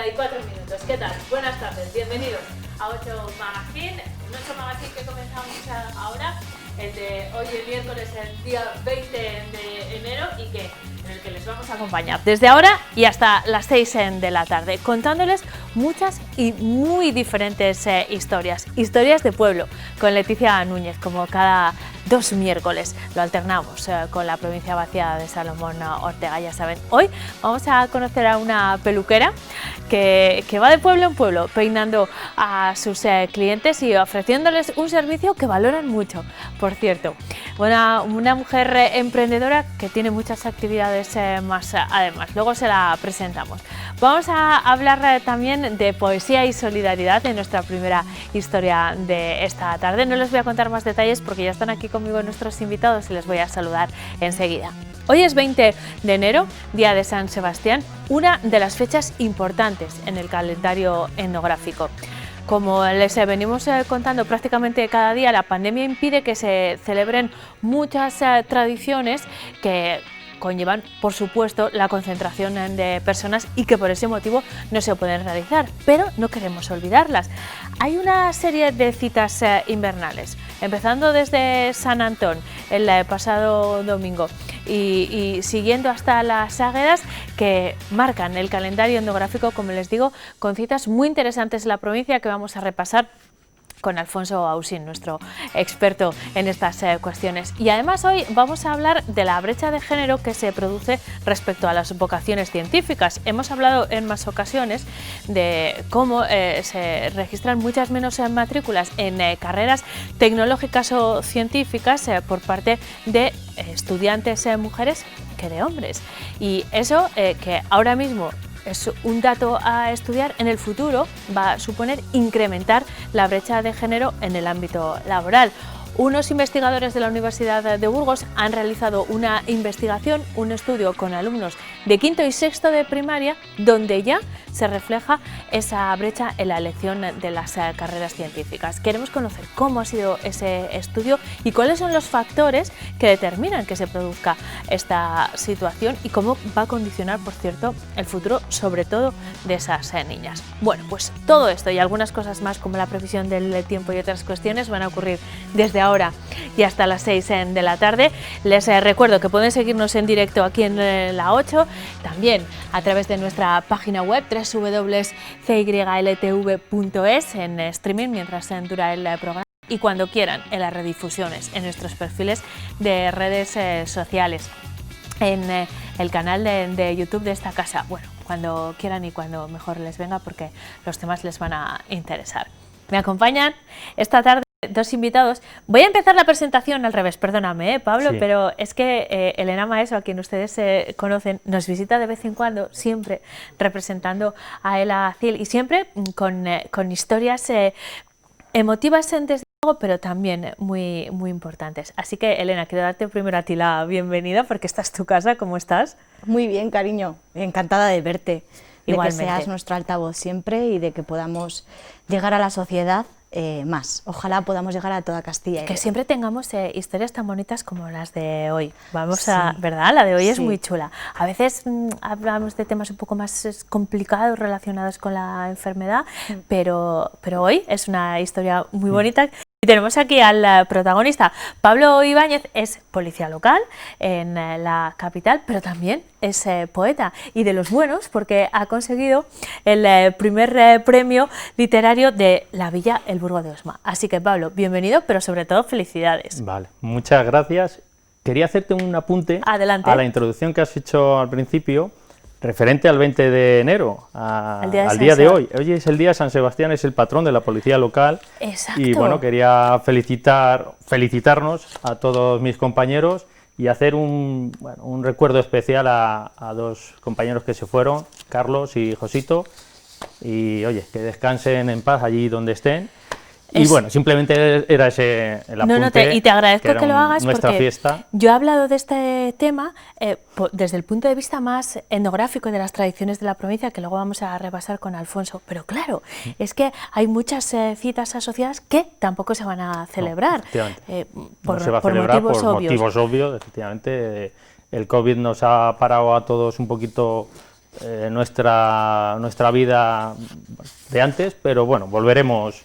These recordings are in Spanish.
34 minutos. ¿Qué tal? Buenas tardes, bienvenidos a 8 Magazine, un 8 Magazine que comenzamos ahora, el de hoy el miércoles, el día 20 de enero y en el que les vamos a acompañar desde ahora y hasta las 6 de la tarde, contándoles muchas y muy diferentes historias de pueblo, con Leticia Núñez, como cada 2 miércoles. Lo alternamos con la provincia vaciada de Salomón Ortega. Ya saben, hoy vamos a conocer a una peluquera que va de pueblo en pueblo peinando a sus clientes y ofreciéndoles un servicio que valoran mucho, por cierto. Una mujer emprendedora que tiene muchas actividades más además. Luego se la presentamos. Vamos a hablar también de poesía y solidaridad en nuestra primera historia de esta tarde. No les voy a contar más detalles porque ya están aquí conmigo nuestros invitados y les voy a saludar enseguida. Hoy es 20 de enero, día de San Sebastián, una de las fechas importantes en el calendario etnográfico. Como les venimos contando prácticamente cada día, la pandemia impide que se celebren muchas tradiciones que conllevan, por supuesto, la concentración de personas y que por ese motivo no se pueden realizar, pero no queremos olvidarlas. Hay una serie de citas invernales, empezando desde San Antón el pasado domingo y siguiendo hasta las Águedas, que marcan el calendario etnográfico, como les digo, con citas muy interesantes en la provincia que vamos a repasar con Alfonso Ausín, nuestro experto en estas cuestiones. Y además hoy vamos a hablar de la brecha de género que se produce respecto a las vocaciones científicas. Hemos hablado en más ocasiones de cómo se registran muchas menos matrículas en carreras tecnológicas o científicas por parte de estudiantes mujeres que de hombres. Y eso que ahora mismo es un dato a estudiar, en el futuro va a suponer incrementar la brecha de género en el ámbito laboral. Unos investigadores de la Universidad de Burgos han realizado una investigación, un estudio con alumnos de quinto y sexto de primaria, donde ya se refleja esa brecha en la elección de las carreras científicas. Queremos conocer cómo ha sido ese estudio y cuáles son los factores que determinan que se produzca esta situación y cómo va a condicionar, por cierto, el futuro, sobre todo de esas niñas. Bueno, pues todo esto y algunas cosas más, como la previsión del tiempo y otras cuestiones, van a ocurrir desde ahora y hasta las 6 de la tarde. Les recuerdo que pueden seguirnos en directo aquí en la 8, también a través de nuestra página web www.cyltv.es en streaming mientras dura el programa y cuando quieran en las redifusiones en nuestros perfiles de redes sociales, en el canal de YouTube de esta casa. Bueno, cuando quieran y cuando mejor les venga, porque los temas les van a interesar. Me acompañan esta tarde 2 invitados. Voy a empezar la presentación al revés, perdóname, Pablo, sí. Pero es que Elena Maeso, a quien ustedes conocen, nos visita de vez en cuando, siempre representando a Ela Cil y siempre con historias emotivas desde luego, pero también muy importantes. Así que, Elena, quiero darte primero a ti la bienvenida porque esta es tu casa. ¿Cómo estás? Muy bien, cariño, encantada de verte. Igualmente. De que seas nuestro altavoz siempre y de que podamos llegar a la sociedad más. Ojalá podamos llegar a toda Castilla. Que siempre tengamos historias tan bonitas como las de hoy. ¿Verdad? La de hoy es muy chula. A veces hablamos de temas un poco más complicados relacionados con la enfermedad, pero hoy es una historia muy bonita. Y tenemos aquí al protagonista. Pablo Ibáñez es policía local en la capital, pero también es poeta y de los buenos porque ha conseguido el primer premio literario de la Villa El Burgo de Osma. Así que, Pablo, bienvenido, pero sobre todo felicidades. Vale, muchas gracias. Quería hacerte un apunte Adelante. A la introducción que has hecho al principio, referente al 20 de enero, al día de hoy. Hoy es el día de San Sebastián, es el patrón de la policía local. Exacto. Y bueno, quería felicitarnos a todos mis compañeros y hacer un recuerdo especial a 2 compañeros que se fueron, Carlos y Josito, y oye, que descansen en paz allí donde estén. Y bueno, simplemente era ese el apunte. Y te agradezco que lo hagas porque fiesta. Yo he hablado de este tema desde el punto de vista más etnográfico de las tradiciones de la provincia, que luego vamos a repasar con Alfonso, pero claro, es que hay muchas citas asociadas que tampoco se van a celebrar, no se va a celebrar motivos motivos obvios, efectivamente. El COVID nos ha parado a todos un poquito nuestra vida de antes, pero bueno, volveremos.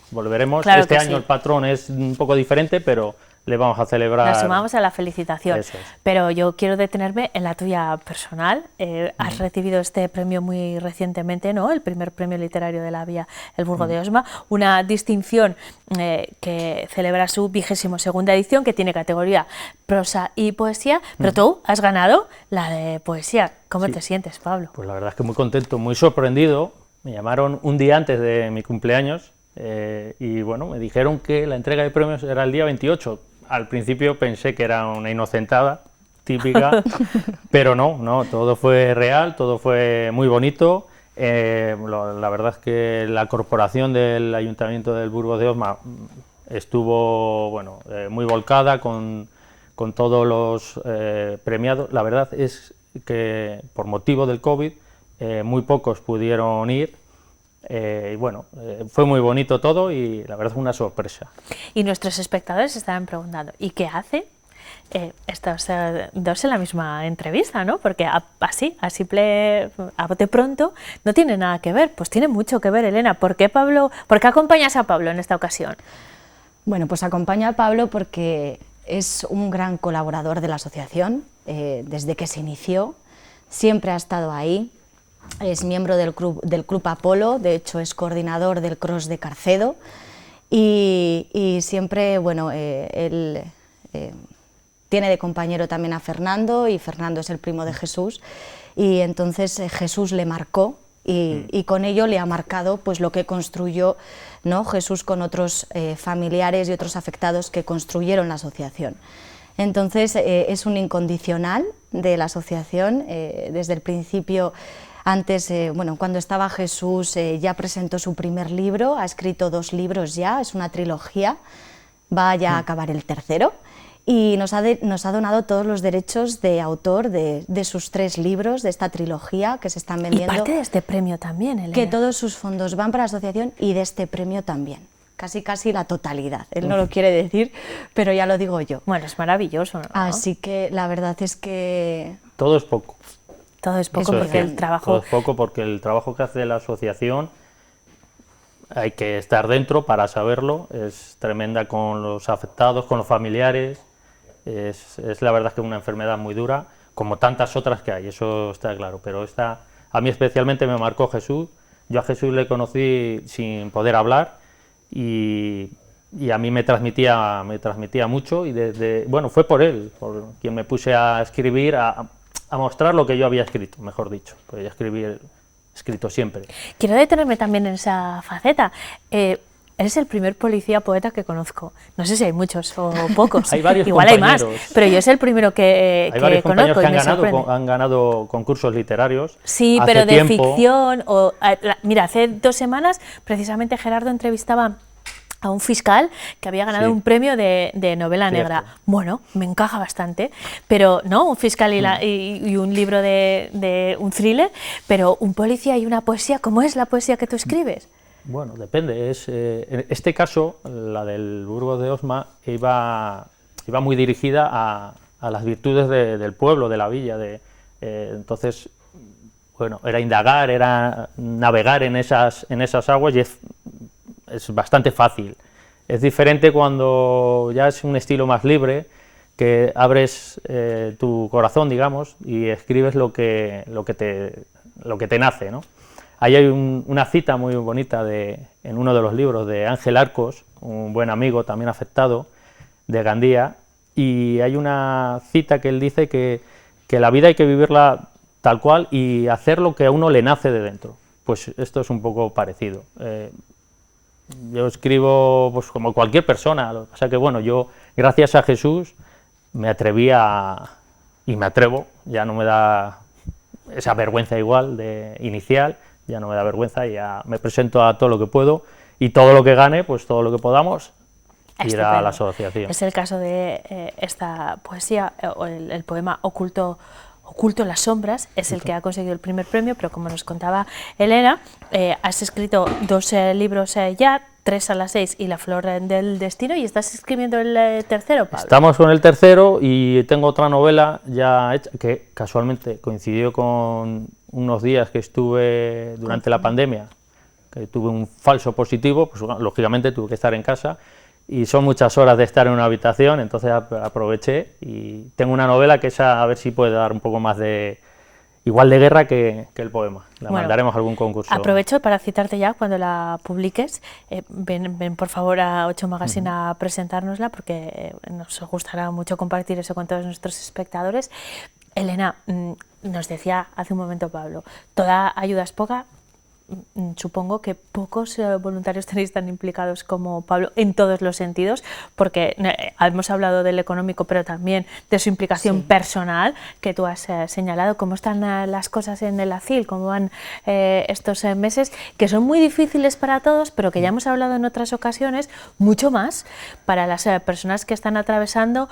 Claro Este que año sí. el patrón es un poco diferente, pero le vamos a celebrar. Nos sumamos a la felicitación. Eso es. Pero yo quiero detenerme en la tuya personal. Has recibido este premio muy recientemente, ¿no? El primer premio literario de la Vía, el Burgo de Osma, una distinción que celebra su 22ª edición, que tiene categoría prosa y poesía, pero tú has ganado la de poesía. ¿Cómo te sientes, Pablo? Pues la verdad es que muy contento, muy sorprendido. Me llamaron un día antes de mi cumpleaños y bueno, me dijeron que la entrega de premios era el día 28. Al principio pensé que era una inocentada típica, pero no, todo fue real, todo fue muy bonito. La verdad es que la corporación del Ayuntamiento del Burgo de Osma estuvo muy volcada con todos los premiados. La verdad es que por motivo del COVID muy pocos pudieron ir. Fue muy bonito todo y la verdad es una sorpresa. Y nuestros espectadores se estaban preguntando, ¿y qué hace estos dos en la misma entrevista, ¿no? Porque a bote pronto no tiene nada que ver. Pues tiene mucho que ver, Elena. ¿Por qué acompañas a Pablo en esta ocasión? Bueno, pues acompaño a Pablo porque es un gran colaborador de la asociación, desde que se inició, siempre ha estado ahí. Es miembro del Club Apolo, de hecho es coordinador del Cross de Carcedo y siempre, él tiene de compañero también a Fernando y Fernando es el primo de Jesús y entonces Jesús le marcó y con ello le ha marcado pues lo que construyó, ¿no? Jesús con otros familiares y otros afectados que construyeron la asociación. Entonces es un incondicional de la asociación desde el principio. Antes, cuando estaba Jesús ya presentó su primer libro, ha escrito 2 libros ya, es una trilogía, va ya a acabar el tercero y nos ha donado todos los derechos de autor de sus 3 libros, de esta trilogía que se están vendiendo. Y parte de este premio también, Elena. Que todos sus fondos van para la asociación y de este premio también. Casi la totalidad. Él no lo quiere decir, pero ya lo digo yo. Bueno, es maravilloso, ¿no? Así que la verdad es que... Todo es poco. Todo es poco porque el trabajo... Todo es poco porque el trabajo que hace la asociación hay que estar dentro para saberlo, es tremenda con los afectados, con los familiares, es la verdad que es una enfermedad muy dura, como tantas otras que hay, eso está claro, pero esta a mí especialmente me marcó Jesús. Yo a Jesús le conocí sin poder hablar y a mí me transmitía mucho y fue por él, por quien me puse a escribir, a mostrar lo que yo había escrito, mejor dicho, pues ya escrito siempre. Quiero detenerme también en esa faceta. Eres el primer policía poeta que conozco. No sé si hay muchos o pocos. Hay varios Igual hay más, compañeros. pero yo es el primero que Hay varios conozco compañeros y me que han ganado concursos literarios. Sí, hace pero de tiempo. ficción. Mira, hace 2 semanas precisamente Gerardo entrevistaba a un fiscal que había ganado un premio de novela negra. Bueno, me encaja bastante, pero no, un fiscal y un libro de un thriller, pero un policía y una poesía. ¿Cómo es la poesía que tú escribes? Bueno, depende. En este caso, la del Burgo de Osma iba muy dirigida a las virtudes del pueblo, de la villa. Entonces, era indagar, era navegar en esas aguas y es bastante fácil. Es diferente cuando ya es un estilo más libre, que abres tu corazón, digamos, y escribes lo que te nace, ¿no? Ahí hay una cita muy bonita en uno de los libros de Ángel Arcos, un buen amigo también afectado de Gandía, y hay una cita que él dice que la vida hay que vivirla tal cual y hacer lo que a uno le nace de dentro. Pues esto es un poco parecido. Yo escribo pues como cualquier persona, lo que pasa que yo gracias a Jesús me atreví y me atrevo, ya no me da esa vergüenza igual de inicial, ya no me da vergüenza, ya me presento a todo lo que puedo y todo lo que gane, pues todo lo que podamos, ir a la asociación. Es el caso de esta poesía, o el poema Oculto en las sombras, es el que ha conseguido el primer premio, pero como nos contaba Elena, has escrito 2 libros ya, 3 a las 6 y La flor del destino, y estás escribiendo el tercero, Pablo. Estamos con el tercero y tengo otra novela ya hecha, que casualmente coincidió con unos días que estuve durante la pandemia, que tuve un falso positivo, pues lógicamente tuve que estar en casa, y son muchas horas de estar en una habitación, entonces aproveché y tengo una novela que esa a ver si puede dar un poco más de, igual de guerra que el poema. La mandaremos a algún concurso. Aprovecho para citarte ya cuando la publiques. Ven por favor a 8 Magazine a presentárnosla, porque nos gustará mucho compartir eso con todos nuestros espectadores. Elena, nos decía hace un momento Pablo, toda ayuda es poca. Supongo que pocos voluntarios tenéis tan implicados como Pablo en todos los sentidos, porque hemos hablado del económico, pero también de su implicación personal, que tú has señalado. ¿Cómo están las cosas en el ACIL? ¿Cómo van estos meses? Que son muy difíciles para todos, pero que ya hemos hablado en otras ocasiones, mucho más para las personas que están atravesando,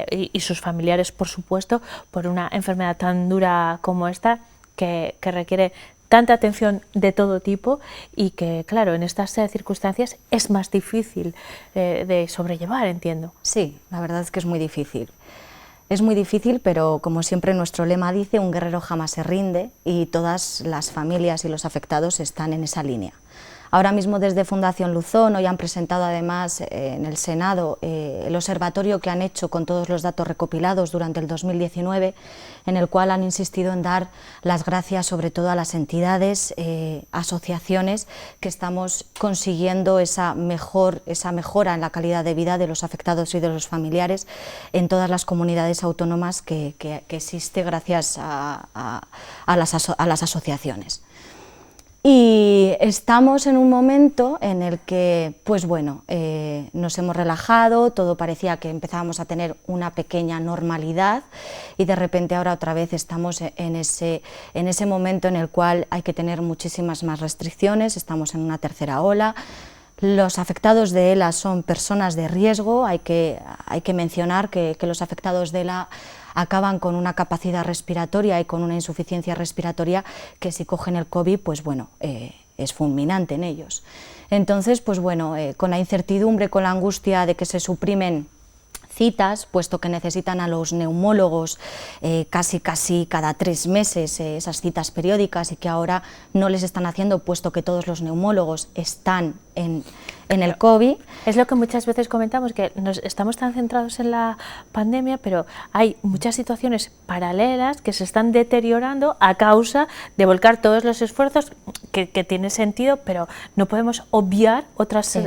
y sus familiares, por supuesto, por una enfermedad tan dura como esta, que requiere tanta atención de todo tipo y que, claro, en estas circunstancias es más difícil de sobrellevar, entiendo. Sí, la verdad es que es muy difícil. Es muy difícil, pero como siempre nuestro lema dice, un guerrero jamás se rinde, y todas las familias y los afectados están en esa línea. Ahora mismo desde Fundación Luzón hoy han presentado además en el Senado el observatorio que han hecho con todos los datos recopilados durante el 2019, en el cual han insistido en dar las gracias sobre todo a las entidades, asociaciones, que estamos consiguiendo esa mejora en la calidad de vida de los afectados y de los familiares en todas las comunidades autónomas que existe gracias a las asociaciones. Y estamos en un momento en el que, pues bueno, nos hemos relajado, todo parecía que empezábamos a tener una pequeña normalidad, y de repente ahora otra vez estamos en ese momento en el cual hay que tener muchísimas más restricciones, estamos en una tercera ola. Los afectados de ELA son personas de riesgo, hay que mencionar que los afectados de ELA acaban con una capacidad respiratoria y con una insuficiencia respiratoria que si cogen el COVID, pues bueno, es fulminante en ellos. Entonces, pues bueno, con la incertidumbre, con la angustia de que se suprimen citas, puesto que necesitan a los neumólogos casi cada 3 meses esas citas periódicas, y que ahora no les están haciendo, puesto que todos los neumólogos están en el COVID. Es lo que muchas veces comentamos, que estamos tan centrados en la pandemia, pero hay muchas situaciones paralelas que se están deteriorando a causa de volcar todos los esfuerzos, que tiene sentido, pero no podemos obviar otras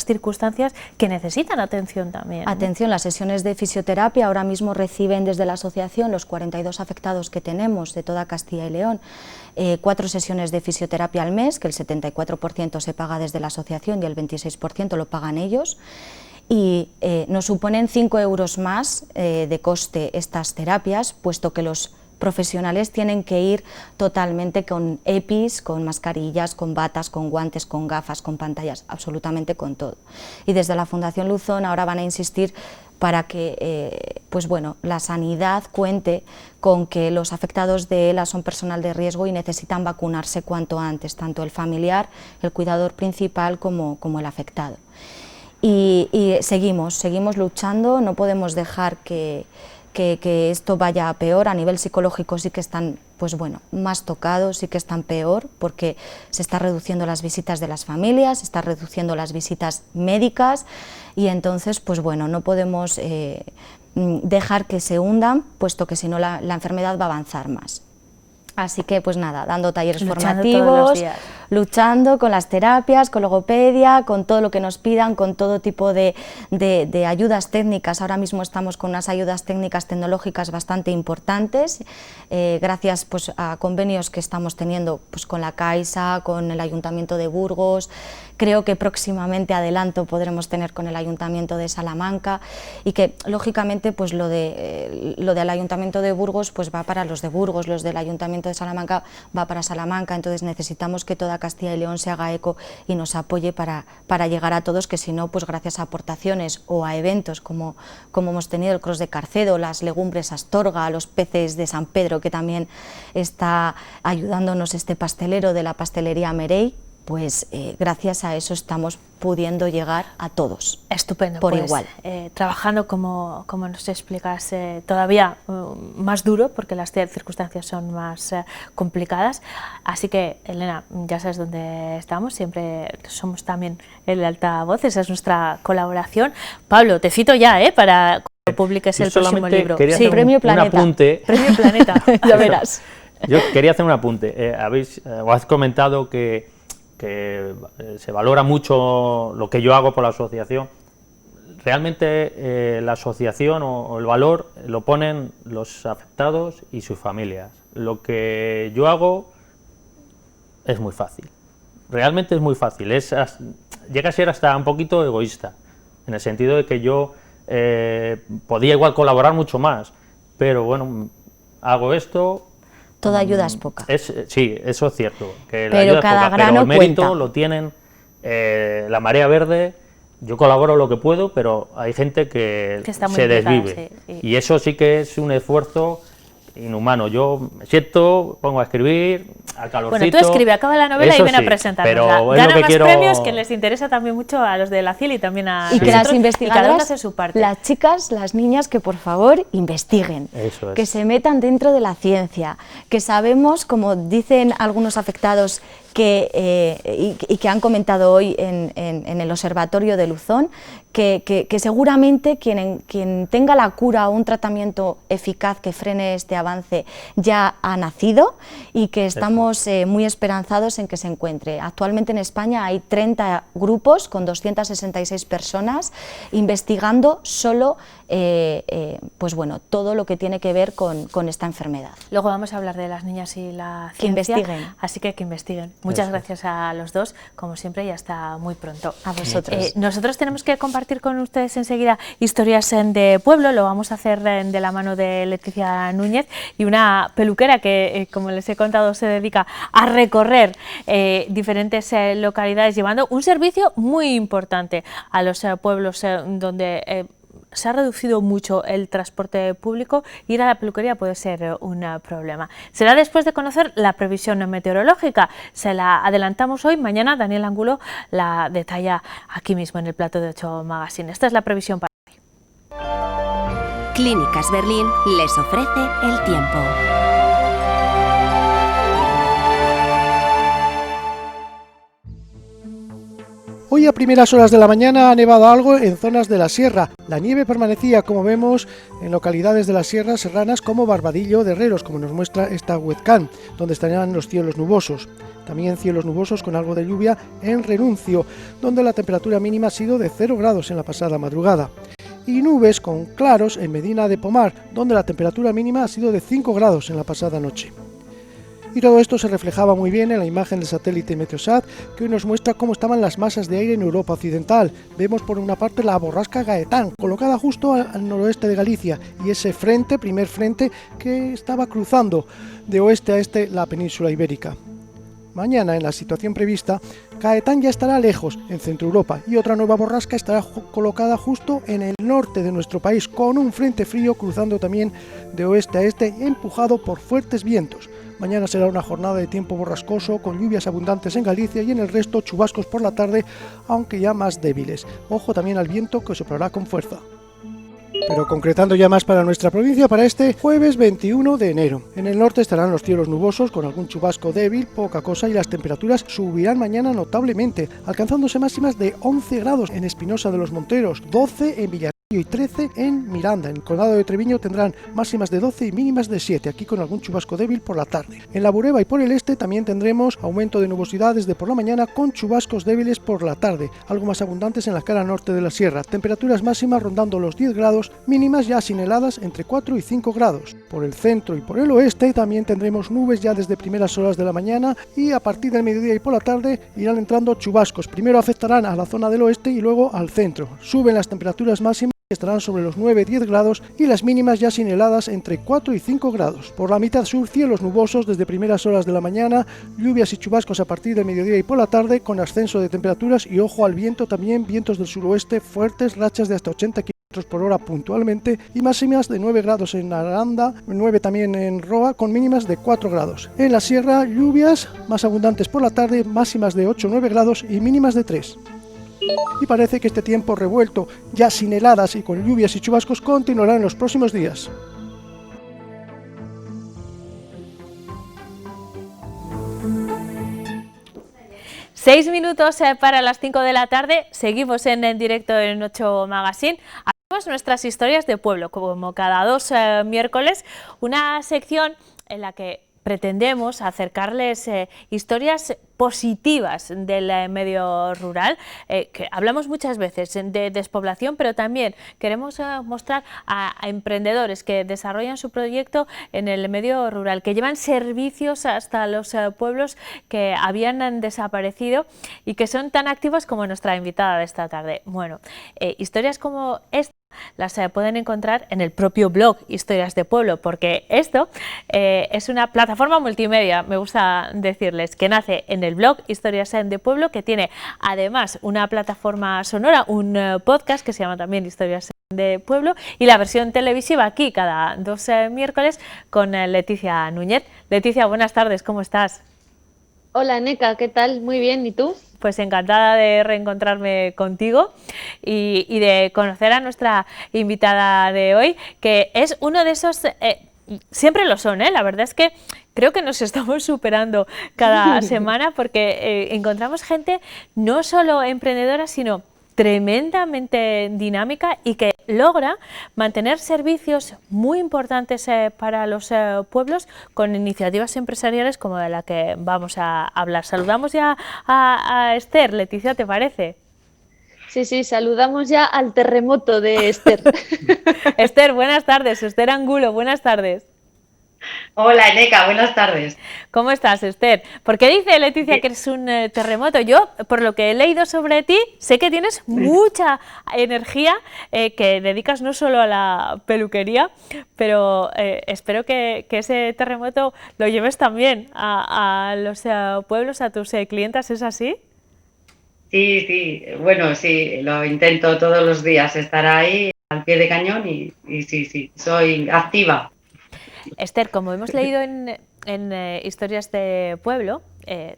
circunstancias que necesitan atención también, ¿no? Atención, las sesiones de fisioterapia ahora mismo reciben desde la asociación, los 42 afectados que tenemos de toda Castilla y León, 4 sesiones de fisioterapia al mes, que el 74% se paga desde la asociación y el 26% lo pagan ellos, y nos suponen 5 euros más de coste estas terapias, puesto que los profesionales tienen que ir totalmente con EPIs, con mascarillas, con batas, con guantes, con gafas, con pantallas, absolutamente con todo. Y desde la Fundación Luzón ahora van a insistir para que pues bueno, la sanidad cuente con que los afectados de ELA son personal de riesgo y necesitan vacunarse cuanto antes, tanto el familiar, el cuidador principal como el afectado. Y seguimos luchando, no podemos dejar que esto vaya a peor. A nivel psicológico sí que están, pues bueno, más tocados, sí que están peor, porque se está reduciendo las visitas de las familias, se está reduciendo las visitas médicas, y entonces, pues bueno, no podemos dejar que se hundan, puesto que si no la enfermedad va a avanzar más. Así que, pues nada, dando talleres formativos, luchando con las terapias, con logopedia, con todo lo que nos pidan, con todo tipo de ayudas técnicas. Ahora mismo estamos con unas ayudas técnicas tecnológicas bastante importantes, gracias pues a convenios que estamos teniendo pues con la Caixa, con el Ayuntamiento de Burgos. Creo que próximamente, adelanto, podremos tener con el Ayuntamiento de Salamanca, y que lógicamente pues lo del Ayuntamiento de Burgos pues va para los de Burgos, los del Ayuntamiento de Salamanca va para Salamanca. Entonces necesitamos que toda Castilla y León se haga eco y nos apoye para llegar a todos, que si no, pues gracias a aportaciones o a eventos como hemos tenido el Cross de Carcedo, las legumbres Astorga, los peces de San Pedro, que también está ayudándonos este pastelero de la pastelería Merey, pues gracias a eso estamos pudiendo llegar a todos. Estupendo, por pues, igual. Trabajando como nos explicas, todavía más duro porque las circunstancias son más complicadas, así que Elena, ya sabes dónde estamos, siempre somos también el altavoz, esa es nuestra colaboración. Pablo, te cito ya para cuando publiques el próximo libro. Quería Sí, hacer Premio un Planeta. apunte. Premio Planeta. Ya verás. Yo quería hacer un apunte. Has comentado que se valora mucho lo que yo hago por la asociación. Realmente la asociación o el valor lo ponen los afectados y sus familias. Lo que yo hago es muy fácil. Realmente es muy fácil. Llega a ser hasta un poquito egoísta, en el sentido de que yo podía igual colaborar mucho más, pero bueno, hago esto. Toda ayuda es poca. Sí, eso es cierto, que la Pero ayuda es cada poca, grano pero el mérito cuenta. lo tienen la Marea Verde. Yo colaboro lo que puedo, pero hay gente que está muy se implicada, desvive. sí, Y eso sí que es un esfuerzo inhumano. Yo me siento, pongo a escribir, al calorcito. Bueno, tú escribe, acaba la novela eso y ven sí, a presentarnos. pero es lo Gana que más quiero... premios que les interesa también mucho a los de la CIEL y también a Y que nosotros, las y cada uno investigadoras, hace su parte. las chicas, las niñas, que por favor investiguen, Eso es. que se metan dentro de la ciencia, que sabemos, como dicen algunos afectados y que han comentado hoy en el Observatorio de Luzón, que seguramente quien tenga la cura o un tratamiento eficaz que frene este avance ya ha nacido y que estamos muy esperanzados en que se encuentre. Actualmente en España hay 30 grupos con 266 personas investigando solo pues bueno, todo lo que tiene que ver con esta enfermedad. Luego vamos a hablar de las niñas y la Que ciencia, investiguen. así que investiguen. Muchas gracias a los dos, como siempre, y hasta muy pronto. A vosotros. Nosotros tenemos que compartir con ustedes enseguida historias de pueblo, lo vamos a hacer de la mano de Leticia Núñez y una peluquera que, como les he contado, se dedica a recorrer diferentes localidades llevando un servicio muy importante a los pueblos donde se ha reducido mucho el transporte público. Ir a la peluquería puede ser un problema. Será después de conocer la previsión meteorológica. Se la adelantamos hoy, mañana Daniel Angulo la detalla aquí mismo en el plato de 8 Magazine. Esta es la previsión para hoy. Clínicas Berlín les ofrece el tiempo. Hoy a primeras horas de la mañana ha nevado algo en zonas de la sierra. La nieve permanecía, como vemos, en localidades de las sierras serranas como Barbadillo de Herreros, como nos muestra esta webcam, donde estarían los cielos nubosos. También cielos nubosos con algo de lluvia en Renuncio, donde la temperatura mínima ha sido de 0 grados en la pasada madrugada. Y nubes con claros en Medina de Pomar, donde la temperatura mínima ha sido de 5 grados en la pasada noche. Y todo esto se reflejaba muy bien en la imagen del satélite Meteosat, que hoy nos muestra cómo estaban las masas de aire en Europa Occidental. Vemos por una parte la borrasca Gaetán, colocada justo al noroeste de Galicia, y ese frente, primer frente, que estaba cruzando de oeste a este la península ibérica. Mañana, en la situación prevista, Gaetán ya estará lejos, en Centro Europa, y otra nueva borrasca estará colocada justo en el norte de nuestro país, con un frente frío cruzando también de oeste a este, empujado por fuertes vientos. Mañana será una jornada de tiempo borrascoso, con lluvias abundantes en Galicia y en el resto chubascos por la tarde, aunque ya más débiles. Ojo también al viento, que soplará con fuerza. Pero concretando ya más para nuestra provincia, para este jueves 21 de enero. En el norte estarán los cielos nubosos con algún chubasco débil, poca cosa, y las temperaturas subirán mañana notablemente, alcanzándose máximas de 11 grados en Espinosa de los Monteros, 12 en Villarreal y 13 en Miranda. En el condado de Treviño tendrán máximas de 12 y mínimas de 7, aquí con algún chubasco débil por la tarde. En la Bureba y por el este también tendremos aumento de nubosidad desde por la mañana, con chubascos débiles por la tarde, algo más abundantes en la cara norte de la sierra. Temperaturas máximas rondando los 10 grados, mínimas ya sin heladas entre 4 y 5 grados. Por el centro y por el oeste también tendremos nubes ya desde primeras horas de la mañana, y a partir del mediodía y por la tarde irán entrando chubascos. Primero afectarán a la zona del oeste y luego al centro. Suben las temperaturas máximas, estarán sobre los 9-10 grados, y las mínimas ya sin heladas entre 4 y 5 grados. Por la mitad sur, cielos nubosos desde primeras horas de la mañana, lluvias y chubascos a partir del mediodía y por la tarde, con ascenso de temperaturas y ojo al viento también, vientos del suroeste fuertes, rachas de hasta 80 km. por hora puntualmente y máximas de 9 grados en Aranda, 9 también en Roa, con mínimas de 4 grados. En la sierra, lluvias más abundantes por la tarde, máximas de 8 o 9 grados y mínimas de 3. Y parece que este tiempo revuelto, ya sin heladas y con lluvias y chubascos, continuará en los próximos días. Seis minutos para las 5 de la tarde, seguimos en directo en 8 Magazine. Hacemos nuestras historias de pueblo, como cada 2 miércoles, una sección en la que pretendemos acercarles historias positivas del medio rural, que hablamos muchas veces de despoblación, pero también queremos mostrar a emprendedores que desarrollan su proyecto en el medio rural, que llevan servicios hasta los pueblos que habían desaparecido y que son tan activos como nuestra invitada de esta tarde. Bueno, historias como esta las pueden encontrar en el propio blog Historias de Pueblo, porque esto es una plataforma multimedia, me gusta decirles, que nace en el blog Historias de Pueblo, que tiene además una plataforma sonora, un podcast que se llama también Historias de Pueblo, y la versión televisiva aquí cada 2 miércoles con Leticia Núñez. Leticia, buenas tardes, ¿cómo estás? Hola, Neca, ¿qué tal? Muy bien, ¿y tú? Pues encantada de reencontrarme contigo y de conocer a nuestra invitada de hoy, que es uno de esos, siempre lo son, la verdad es que creo que nos estamos superando cada semana porque encontramos gente no solo emprendedora, sino tremendamente dinámica y que logra mantener servicios muy importantes para los pueblos con iniciativas empresariales como de la que vamos a hablar. Saludamos ya a Esther. Leticia, ¿te parece? Sí, saludamos ya al terremoto de Esther. Esther, buenas tardes. Esther Angulo, buenas tardes. Hola, Eneca, buenas tardes. ¿Cómo estás, Esther? ¿Por qué dice Leticia que eres un terremoto? Yo, por lo que he leído sobre ti, sé que tienes mucha energía que dedicas no solo a la peluquería, pero espero que ese terremoto lo lleves también a los pueblos, a tus clientas, ¿es así? Sí, bueno, sí, lo intento todos los días, estar ahí al pie de cañón y sí, soy activa. Esther, como hemos leído en Historias de Pueblo,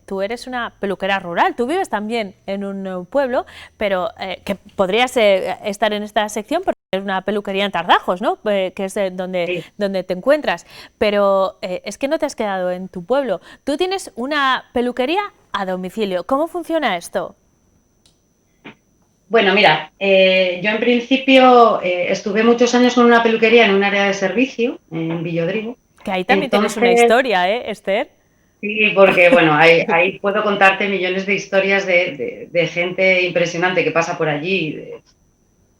tú eres una peluquera rural, tú vives también en un pueblo, pero que podrías estar en esta sección porque es una peluquería en Tardajos, ¿no? Que es donde te encuentras, pero es que no te has quedado en tu pueblo, tú tienes una peluquería a domicilio. ¿Cómo funciona esto? Bueno, mira, yo en principio estuve muchos años con una peluquería en un área de servicio, en Villodrigo. Que ahí también tienes una historia, Esther. Sí, porque bueno, ahí puedo contarte millones de historias de gente impresionante que pasa por allí,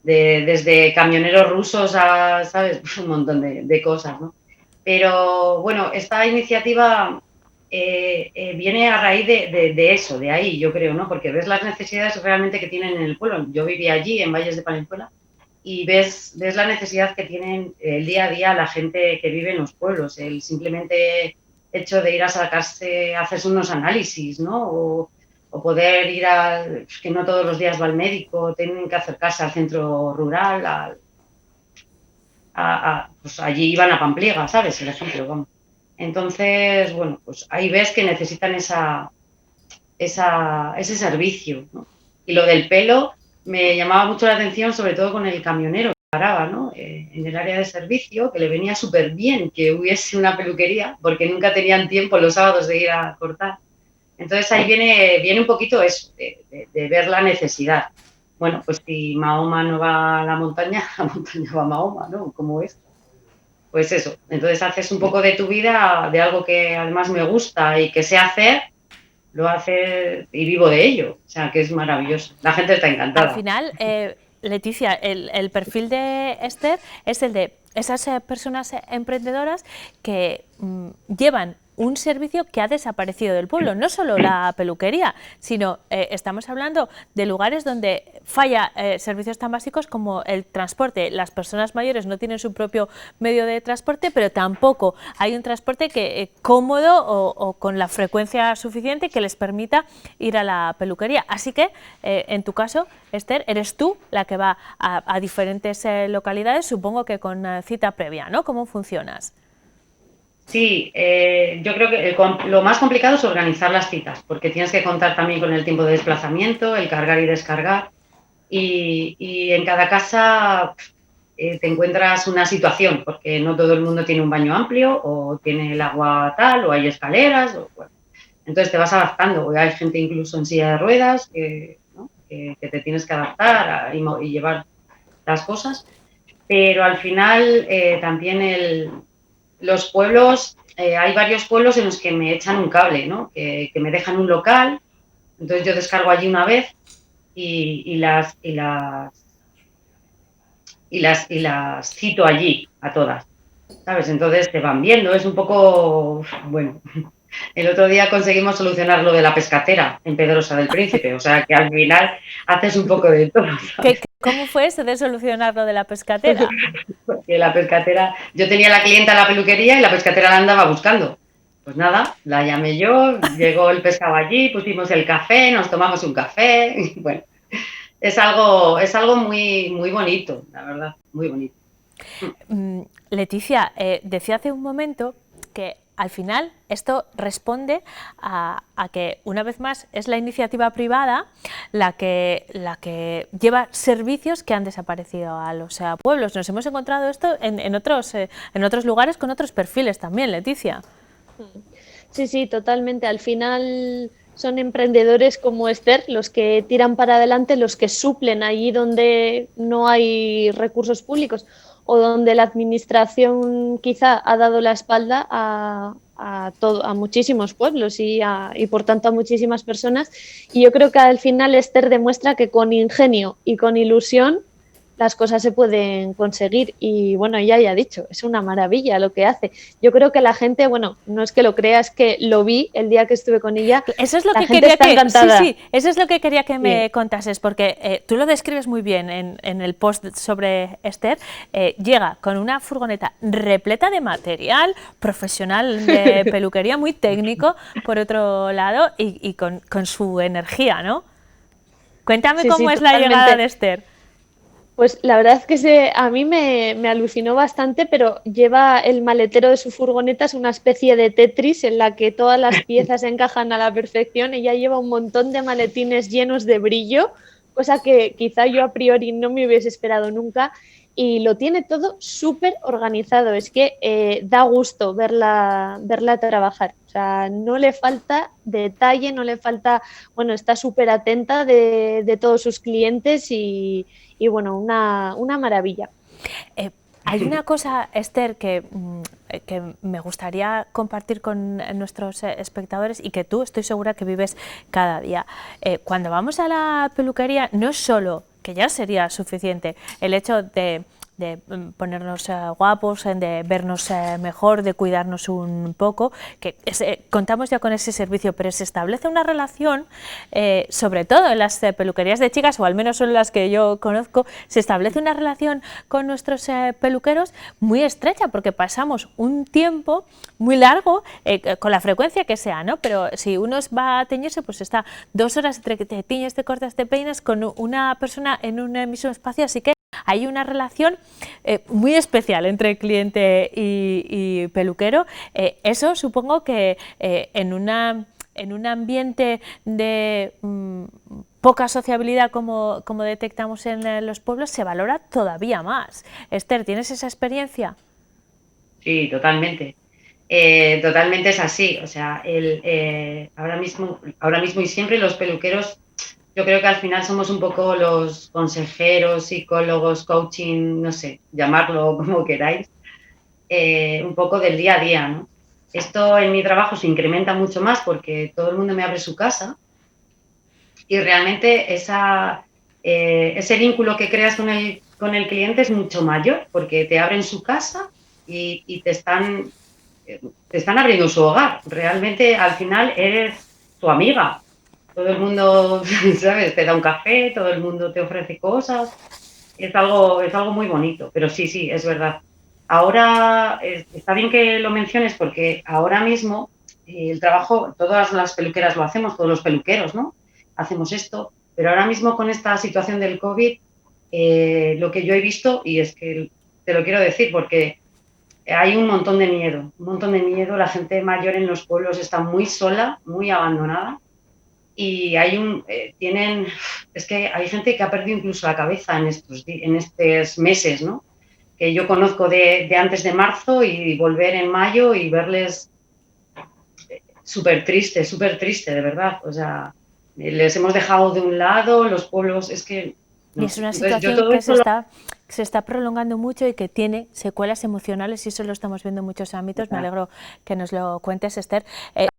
desde camioneros rusos a, ¿sabes? Un montón de cosas, ¿no? Pero bueno, esta iniciativa viene a raíz de eso, de ahí, yo creo, ¿no? Porque ves las necesidades realmente que tienen en el pueblo. Yo vivía allí, en Valles de Palenzuela, y ves la necesidad que tienen el día a día la gente que vive en los pueblos. El simplemente hecho de ir a hacerse unos análisis, ¿no? O poder ir que no todos los días va al médico, tienen que acercarse al centro rural, pues allí iban a Pampliega, ¿sabes? El ejemplo, vamos. Entonces, bueno, pues ahí ves que necesitan ese servicio, ¿no? Y lo del pelo me llamaba mucho la atención, sobre todo con el camionero que paraba, ¿no? En el área de servicio, que le venía súper bien que hubiese una peluquería, porque nunca tenían tiempo los sábados de ir a cortar. Entonces ahí viene un poquito eso, de ver la necesidad. Bueno, pues si Mahoma no va a la montaña va a Mahoma, ¿no? Como es. Pues eso, entonces haces un poco de tu vida, de algo que además me gusta y que sé hacer, lo haces y vivo de ello, o sea que es maravilloso, la gente está encantada. Al final, Leticia, el perfil de Esther es el de esas personas emprendedoras que llevan un servicio que ha desaparecido del pueblo, no solo la peluquería, sino estamos hablando de lugares donde falla servicios tan básicos como el transporte. Las personas mayores no tienen su propio medio de transporte, pero tampoco hay un transporte que cómodo o con la frecuencia suficiente que les permita ir a la peluquería. Así que, en tu caso, Esther, eres tú la que va a diferentes localidades, supongo que con cita previa, ¿no? ¿Cómo funcionas? Sí, yo creo que lo más complicado es organizar las citas, porque tienes que contar también con el tiempo de desplazamiento, el cargar y descargar, y en cada casa te encuentras una situación, porque no todo el mundo tiene un baño amplio, o tiene el agua tal, o hay escaleras, bueno. Entonces te vas adaptando, o hay gente incluso en silla de ruedas, ¿no? que te tienes que adaptar y llevar las cosas, pero al final también los pueblos, hay varios pueblos en los que me echan un cable, ¿no? Que me dejan un local, entonces yo descargo allí una vez y las cito allí a todas, ¿sabes? Entonces te van viendo, es un poco, bueno, el otro día conseguimos solucionar lo de la pescatera en Pedrosa del Príncipe, o sea que al final haces un poco de todo, ¿sabes? ¿Cómo fue eso de solucionar lo de la pescatera? Porque la pescatera, yo tenía la clienta en la peluquería y la pescatera la andaba buscando. Pues nada, la llamé yo, llegó el pescado allí, pusimos el café, nos tomamos un café, y bueno, es algo muy, muy bonito, la verdad, muy bonito. Leticia, decía hace un momento que al final esto responde a que una vez más es la iniciativa privada la que lleva servicios que han desaparecido a los pueblos. Nos hemos encontrado esto en otros lugares con otros perfiles también, Leticia. Sí, sí, totalmente. Al final son emprendedores como Esther los que tiran para adelante, los que suplen allí donde no hay recursos públicos o donde la administración quizá ha dado la espalda a muchísimos pueblos y por tanto a muchísimas personas. Y yo creo que al final Esther demuestra que con ingenio y con ilusión las cosas se pueden conseguir y bueno, ella ya ha dicho, es una maravilla lo que hace. Yo creo que la gente, bueno, no es que lo crea, es que lo vi el día que estuve con ella. Eso es lo la que gente quería está encantada. Sí, eso es lo que quería que me contases, porque tú lo describes muy bien en el post sobre Esther. Llega con una furgoneta repleta de material profesional de peluquería, muy técnico, por otro lado, y con su energía, ¿no? Cuéntame cómo es la llegada de Esther. Pues la verdad es que a mí me alucinó bastante, pero lleva el maletero de su furgoneta, es una especie de Tetris en la que todas las piezas encajan a la perfección. Ella lleva un montón de maletines llenos de brillo, cosa que quizá yo a priori no me hubiese esperado nunca, y lo tiene todo súper organizado. Es que da gusto verla trabajar. O sea, no le falta detalle, no le falta, bueno, está súper atenta de todos sus clientes y bueno, una maravilla. Hay una cosa, Esther, que me gustaría compartir con nuestros espectadores y que tú estoy segura que vives cada día. Cuando vamos a la peluquería, no es solo, que ya sería suficiente, el hecho de ponernos guapos, de vernos mejor, de cuidarnos un poco, que contamos ya con ese servicio, pero se establece una relación, sobre todo en las peluquerías de chicas, o al menos son las que yo conozco, se establece una relación con nuestros peluqueros muy estrecha, porque pasamos un tiempo muy largo, con la frecuencia que sea, ¿no? Pero si uno va a teñirse, pues está 2 horas entre que te tiñes, te cortas, te peinas con una persona en un mismo espacio, así que hay una relación muy especial entre cliente y peluquero. Eso supongo que en un ambiente de poca sociabilidad como detectamos en los pueblos se valora todavía más. Esther, ¿tienes esa experiencia? Sí, totalmente. Totalmente es así. O sea, ahora mismo y siempre los peluqueros, yo creo que al final somos un poco los consejeros, psicólogos, coaching, no sé, llamarlo como queráis, un poco del día a día, ¿no? Esto en mi trabajo se incrementa mucho más porque todo el mundo me abre su casa y realmente ese vínculo que creas con el cliente es mucho mayor porque te abren su casa y te están te están abriendo su hogar. Realmente al final eres tu amiga. Todo el mundo, ¿sabes? Te da un café, todo el mundo te ofrece cosas. Es algo muy bonito, pero sí, es verdad. Ahora está bien que lo menciones porque ahora mismo el trabajo, todas las peluqueras lo hacemos, todos los peluqueros, ¿no? Hacemos esto, pero ahora mismo con esta situación del COVID, lo que yo he visto, y es que te lo quiero decir porque hay un montón de miedo, la gente mayor en los pueblos está muy sola, muy abandonada y es que hay gente que ha perdido incluso la cabeza en estos meses, ¿no? Que yo conozco de antes de marzo y volver en mayo y verles súper triste, de verdad. O sea, les hemos dejado de un lado, los pueblos, es que... Y es una situación que se está prolongando mucho y que tiene secuelas emocionales y eso lo estamos viendo en muchos ámbitos. Me alegro que nos lo cuentes, Esther.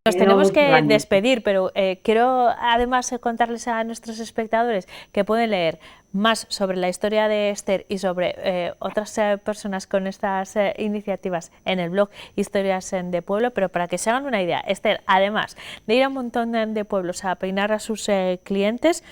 Nos tenemos que despedir, pero quiero además contarles a nuestros espectadores que pueden leer más sobre la historia de Esther y sobre otras personas con estas iniciativas en el blog Historias de Pueblo, pero para que se hagan una idea, Esther, además de ir a un montón de pueblos a peinar a sus clientes,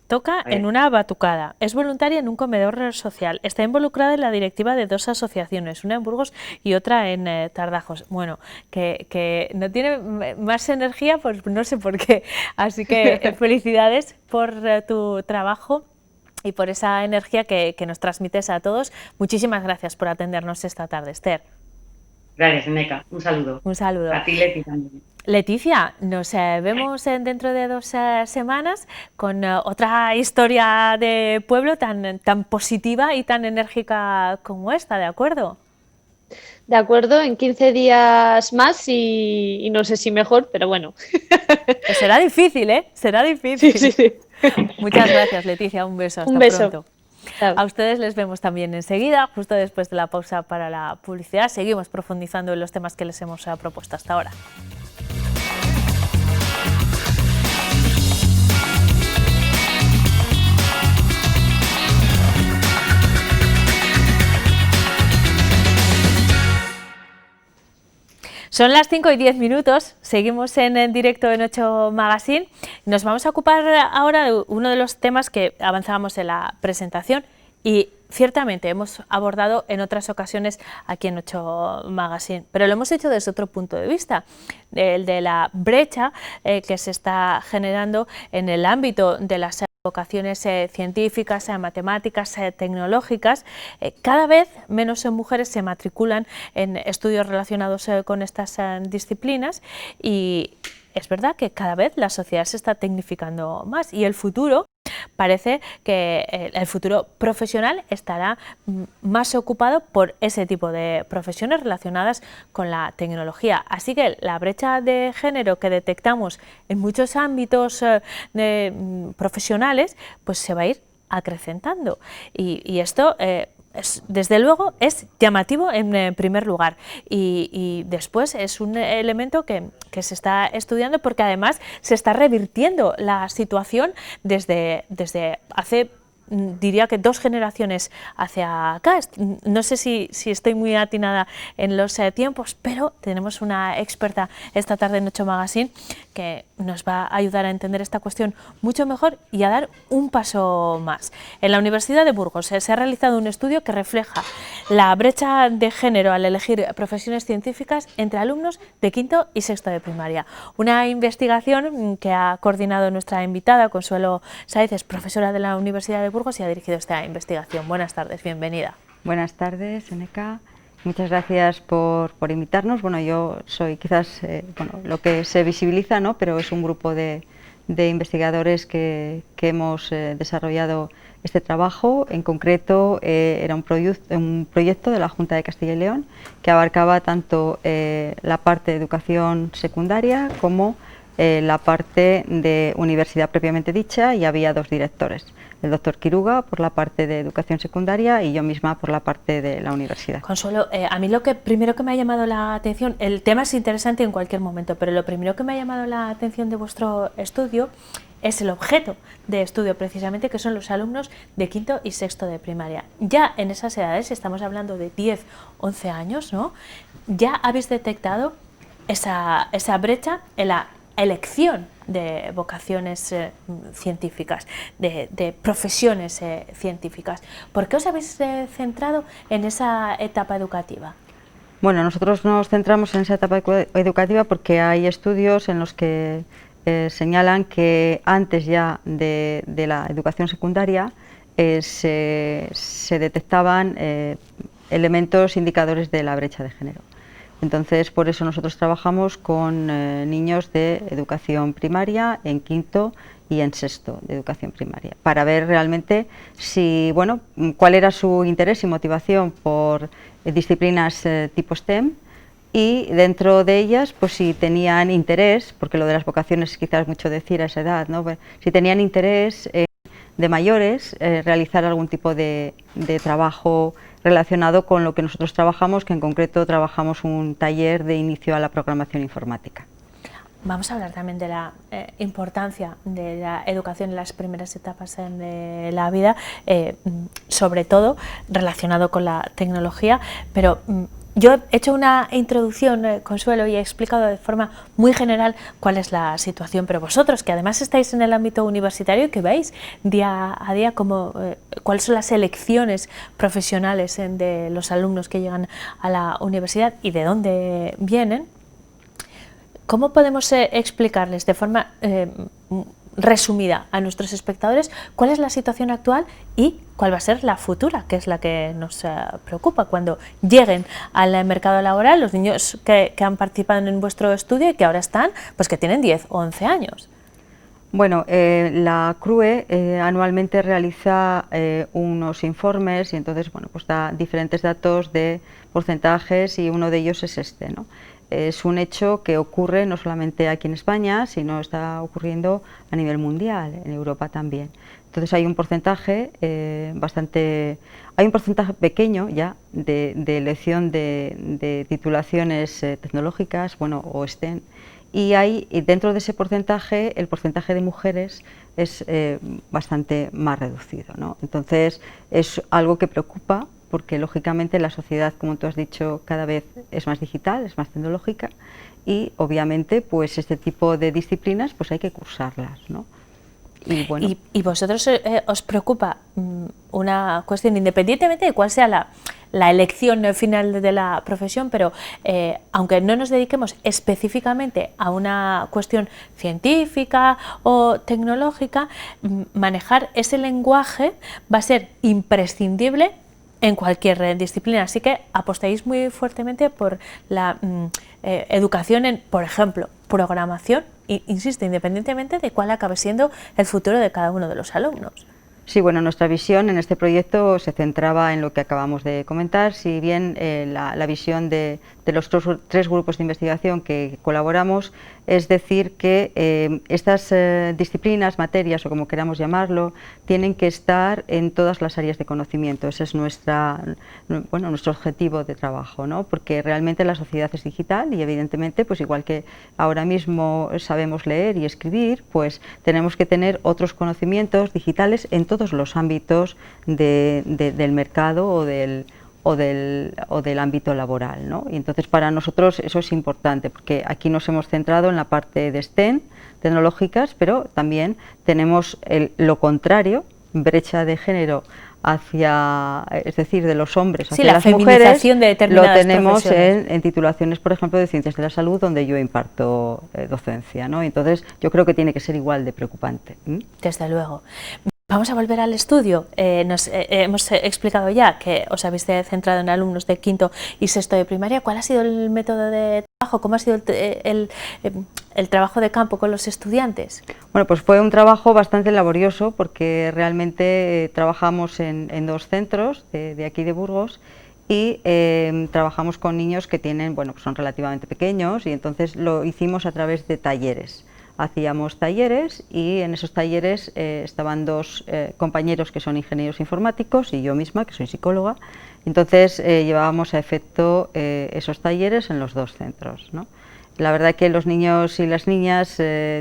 toca en una batucada, es voluntaria en un comedor social, está involucrada en la directiva de 2 asociaciones, una en Burgos y otra en Tardajos. Bueno, que no tiene más energía, pues no sé por qué. Así que felicidades por tu trabajo y por esa energía que nos transmites a todos. Muchísimas gracias por atendernos esta tarde, Esther. Gracias, Neca. Un saludo. Un saludo. A ti, Leti, también. Leticia, nos vemos dentro de 2 semanas con otra historia de pueblo tan positiva y tan enérgica como esta, ¿de acuerdo? De acuerdo, en 15 días más y no sé si mejor, pero bueno. Pues será difícil, ¿eh? Será difícil. Sí. Muchas gracias, Leticia. Un beso. Hasta pronto. Chao. A ustedes les vemos también enseguida, justo después de la pausa para la publicidad. Seguimos profundizando en los temas que les hemos propuesto hasta ahora. Son las 5:10, seguimos en directo en 8 Magazine. Nos vamos a ocupar ahora de uno de los temas que avanzábamos en la presentación y ciertamente hemos abordado en otras ocasiones aquí en 8 Magazine, pero lo hemos hecho desde otro punto de vista, el de la brecha que se está generando en el ámbito de las vocaciones científicas, matemáticas, tecnológicas. Cada vez menos mujeres se matriculan en estudios relacionados con estas disciplinas y es verdad que cada vez la sociedad se está tecnificando más y el futuro parece que el futuro profesional estará más ocupado por ese tipo de profesiones relacionadas con la tecnología. Así que la brecha de género que detectamos en muchos ámbitos profesionales, pues se va a ir acrecentando. Y esto desde luego es llamativo en primer lugar y después es un elemento que se está estudiando porque además se está revirtiendo la situación desde hace, diría que 2 generaciones hacia acá. No sé si estoy muy atinada en los tiempos, pero tenemos una experta esta tarde en 8 Magazine que nos va a ayudar a entender esta cuestión mucho mejor y a dar un paso más. En la Universidad de Burgos se ha realizado un estudio que refleja la brecha de género al elegir profesiones científicas entre alumnos de 5º y 6º de primaria. Una investigación que ha coordinado nuestra invitada, Consuelo Sáez, es profesora de la Universidad de Burgos y ha dirigido esta investigación. Buenas tardes, bienvenida. Buenas tardes, Eneca. Muchas gracias por invitarnos. Bueno, yo soy quizás lo que se visibiliza, ¿no? Pero es un grupo de investigadores que hemos desarrollado este trabajo. En concreto era un proyecto de la Junta de Castilla y León que abarcaba tanto la parte de educación secundaria como la parte de universidad propiamente dicha, y había 2 directores. El doctor Quiruga por la parte de educación secundaria y yo misma por la parte de la universidad. Consuelo, a mí primero que me ha llamado la atención, el tema es interesante en cualquier momento, pero lo primero que me ha llamado la atención de vuestro estudio es el objeto de estudio precisamente, que son los alumnos de quinto y sexto de primaria. Ya en esas edades, estamos hablando de 10, 11 años, ¿no? Ya habéis detectado esa brecha en la elección de vocaciones científicas, de profesiones científicas. ¿Por qué os habéis centrado en esa etapa educativa? Bueno, nosotros nos centramos en esa etapa educativa porque hay estudios en los que señalan que antes ya de la educación secundaria se detectaban elementos indicadores de la brecha de género. Entonces, por eso nosotros trabajamos con niños de educación primaria en quinto y en sexto de educación primaria, para ver realmente si, bueno, cuál era su interés y motivación por disciplinas tipo STEM, y dentro de ellas, pues si tenían interés, porque lo de las vocaciones quizás es mucho decir a esa edad, ¿no? Si tenían interés de mayores, realizar algún tipo de trabajo relacionado con lo que nosotros trabajamos, que en concreto trabajamos un taller de inicio a la programación informática. Vamos a hablar también de la importancia de la educación en las primeras etapas de la vida, sobre todo relacionado con la tecnología, pero yo he hecho una introducción, Consuelo, y he explicado de forma muy general cuál es la situación, pero vosotros, que además estáis en el ámbito universitario y que veis día a día cuáles son las elecciones profesionales de los alumnos que llegan a la universidad y de dónde vienen, ¿cómo podemos explicarles de forma resumida a nuestros espectadores cuál es la situación actual y cuál va a ser la futura, que es la que nos preocupa cuando lleguen al mercado laboral los niños que han participado en vuestro estudio y que ahora están, pues que tienen 10 o 11 años? Bueno, la CRUE anualmente realiza unos informes y entonces, bueno, pues da diferentes datos de porcentajes y uno de ellos es este, ¿no? Es un hecho que ocurre no solamente aquí en España, sino está ocurriendo a nivel mundial, en Europa también. Entonces hay un porcentaje hay un porcentaje pequeño ya de elección de titulaciones tecnológicas, bueno, o STEM, y dentro de ese porcentaje, el porcentaje de mujeres es bastante más reducido, ¿no? Entonces es algo que preocupa, porque lógicamente la sociedad, como tú has dicho, cada vez es más digital, es más tecnológica, y obviamente pues este tipo de disciplinas pues hay que cursarlas, ¿no? Y, bueno, ¿Y vosotros os preocupa una cuestión, independientemente de cuál sea la elección final de la profesión, pero aunque no nos dediquemos específicamente a una cuestión científica o tecnológica, manejar ese lenguaje va a ser imprescindible en cualquier disciplina, así que apostáis muy fuertemente por la educación en, por ejemplo, programación, insisto, independientemente de cuál acabe siendo el futuro de cada uno de los alumnos. Sí, bueno, nuestra visión en este proyecto se centraba en lo que acabamos de comentar, si bien la visión de los tres grupos de investigación que colaboramos es decir que estas disciplinas, materias o como queramos llamarlo, tienen que estar en todas las áreas de conocimiento. Ese es nuestro objetivo de trabajo, ¿no? Porque realmente la sociedad es digital y evidentemente, pues igual que ahora mismo sabemos leer y escribir, pues tenemos que tener otros conocimientos digitales en todos los ámbitos del mercado o del ámbito laboral, ¿no? Y entonces para nosotros eso es importante, porque aquí nos hemos centrado en la parte de STEM, tecnológicas, pero también tenemos lo contrario, brecha de género es decir, de los hombres hacia las mujeres, lo tenemos en titulaciones, por ejemplo, de ciencias de la salud, donde yo imparto docencia, ¿no? Entonces yo creo que tiene que ser igual de preocupante. Desde luego. Vamos a volver al estudio. Hemos explicado ya que os habéis centrado en alumnos de quinto y sexto de primaria. ¿Cuál ha sido el método de trabajo? ¿Cómo ha sido el trabajo de campo con los estudiantes? Bueno, pues fue un trabajo bastante laborioso porque realmente trabajamos en dos centros de aquí de Burgos y trabajamos con niños que son relativamente pequeños y entonces lo hicimos a través de talleres. Hacíamos talleres y en esos talleres estaban dos compañeros que son ingenieros informáticos y yo misma, que soy psicóloga. Entonces llevábamos a efecto esos talleres en los dos centros, ¿no? La verdad que los niños y las niñas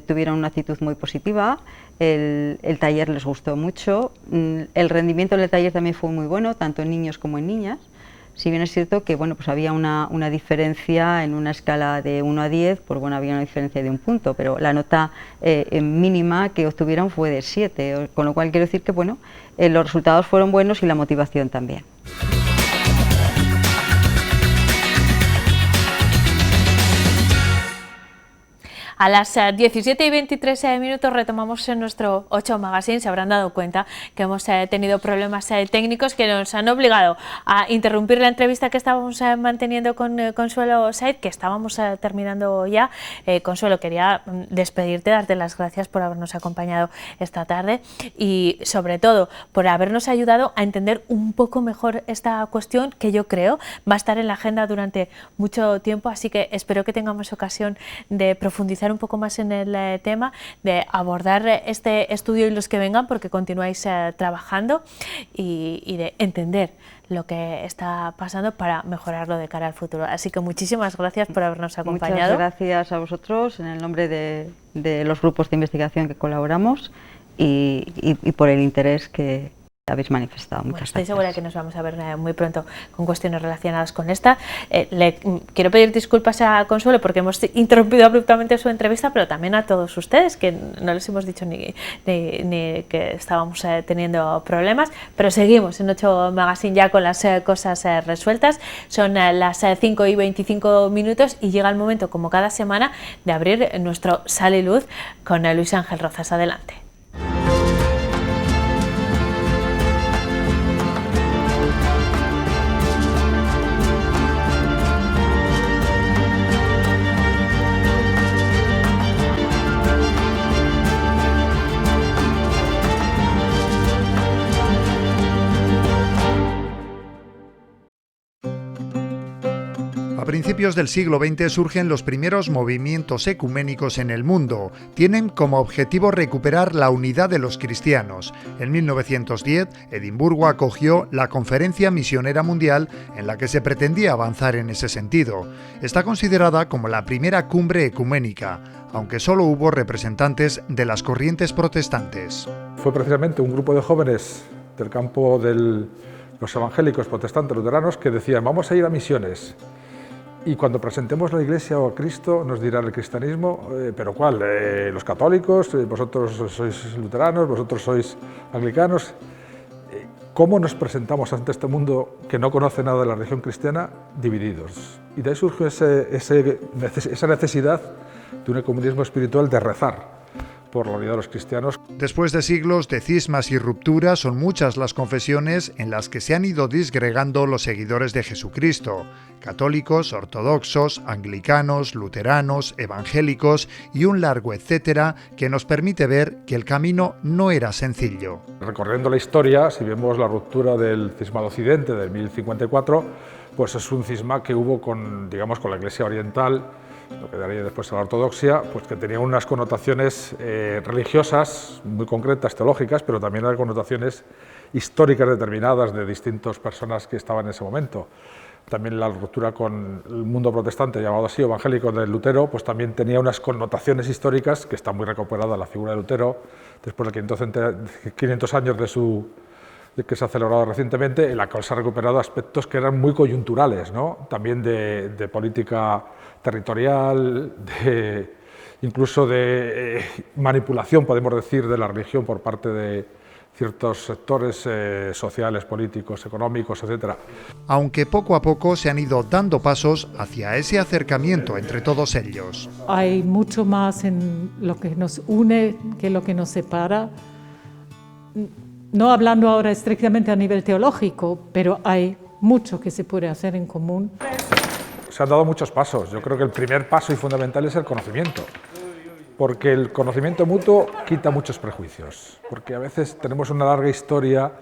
tuvieron una actitud muy positiva, el taller les gustó mucho. El rendimiento del taller también fue muy bueno, tanto en niños como en niñas. Si bien es cierto que bueno, pues había una diferencia en una escala de 1 a 10, pues bueno, había una diferencia de 1 punto, pero la nota mínima que obtuvieron fue de 7, con lo cual quiero decir que bueno, los resultados fueron buenos y la motivación también. A las 17:23 retomamos en nuestro 8 Magazine. Se habrán dado cuenta que hemos tenido problemas técnicos que nos han obligado a interrumpir la entrevista que estábamos manteniendo con Consuelo Said, que estábamos terminando ya. Consuelo, quería despedirte, darte las gracias por habernos acompañado esta tarde y sobre todo por habernos ayudado a entender un poco mejor esta cuestión, que yo creo va a estar en la agenda durante mucho tiempo, así que espero que tengamos ocasión de profundizar un poco más en el tema, de abordar este estudio y los que vengan, porque continuáis trabajando y de entender lo que está pasando para mejorarlo de cara al futuro. Así que muchísimas gracias por habernos acompañado. Muchas gracias a vosotros en el nombre de los grupos de investigación que colaboramos y por el interés que habéis manifestado. Muchas Estoy gracias. segura que nos vamos a ver muy pronto con cuestiones relacionadas con esta. Le quiero pedir disculpas a Consuelo porque hemos interrumpido abruptamente su entrevista, pero también a todos ustedes, que no les hemos dicho ni que estábamos teniendo problemas, pero seguimos en 8 Magazine ya con las cosas resueltas. Son las 5:25 y llega el momento, como cada semana, de abrir nuestro Sal y Luz con Luis Ángel Rozas. Adelante. A principios del siglo XX surgen los primeros movimientos ecuménicos en el mundo. Tienen como objetivo recuperar la unidad de los cristianos. En 1910, Edimburgo acogió la Conferencia Misionera Mundial en la que se pretendía avanzar en ese sentido. Está considerada como la primera cumbre ecuménica, aunque solo hubo representantes de las corrientes protestantes. Fue precisamente un grupo de jóvenes del campo de los evangélicos protestantes luteranos que decían: vamos a ir a misiones. Y cuando presentemos la Iglesia o a Cristo, nos dirá el cristianismo, ¿pero cuál? ¿Los católicos? ¿Vosotros sois luteranos? ¿Vosotros sois anglicanos? ¿Cómo nos presentamos ante este mundo que no conoce nada de la religión cristiana? Divididos. Y de ahí surgió esa necesidad de un ecumenismo espiritual, de rezar por la unidad de los cristianos. Después de siglos de cismas y rupturas, son muchas las confesiones en las que se han ido disgregando los seguidores de Jesucristo: católicos, ortodoxos, anglicanos, luteranos, evangélicos y un largo etcétera que nos permite ver que el camino no era sencillo. Recorriendo la historia, si vemos la ruptura del cisma de Occidente de 1054, pues es un cisma que hubo con la Iglesia oriental, lo que daría después a la ortodoxia, pues que tenía unas connotaciones religiosas muy concretas, teológicas, pero también hay connotaciones históricas determinadas de distintas personas que estaban en ese momento. También la ruptura con el mundo protestante, llamado así, evangélico, de Lutero, pues también tenía unas connotaciones históricas, que está muy recuperada la figura de Lutero, después de 500 años de que se ha celebrado recientemente, en la cual se han recuperado aspectos que eran muy coyunturales, ¿no? También de política territorial, incluso de manipulación, podemos decir, de la religión por parte de ciertos sectores sociales, políticos, económicos, etc. Aunque poco a poco se han ido dando pasos hacia ese acercamiento entre todos ellos. Hay mucho más en lo que nos une que lo que nos separa. No hablando ahora estrictamente a nivel teológico, pero hay mucho que se puede hacer en común. Se han dado muchos pasos. Yo creo que el primer paso y fundamental es el conocimiento, porque el conocimiento mutuo quita muchos prejuicios, porque a veces tenemos una larga historia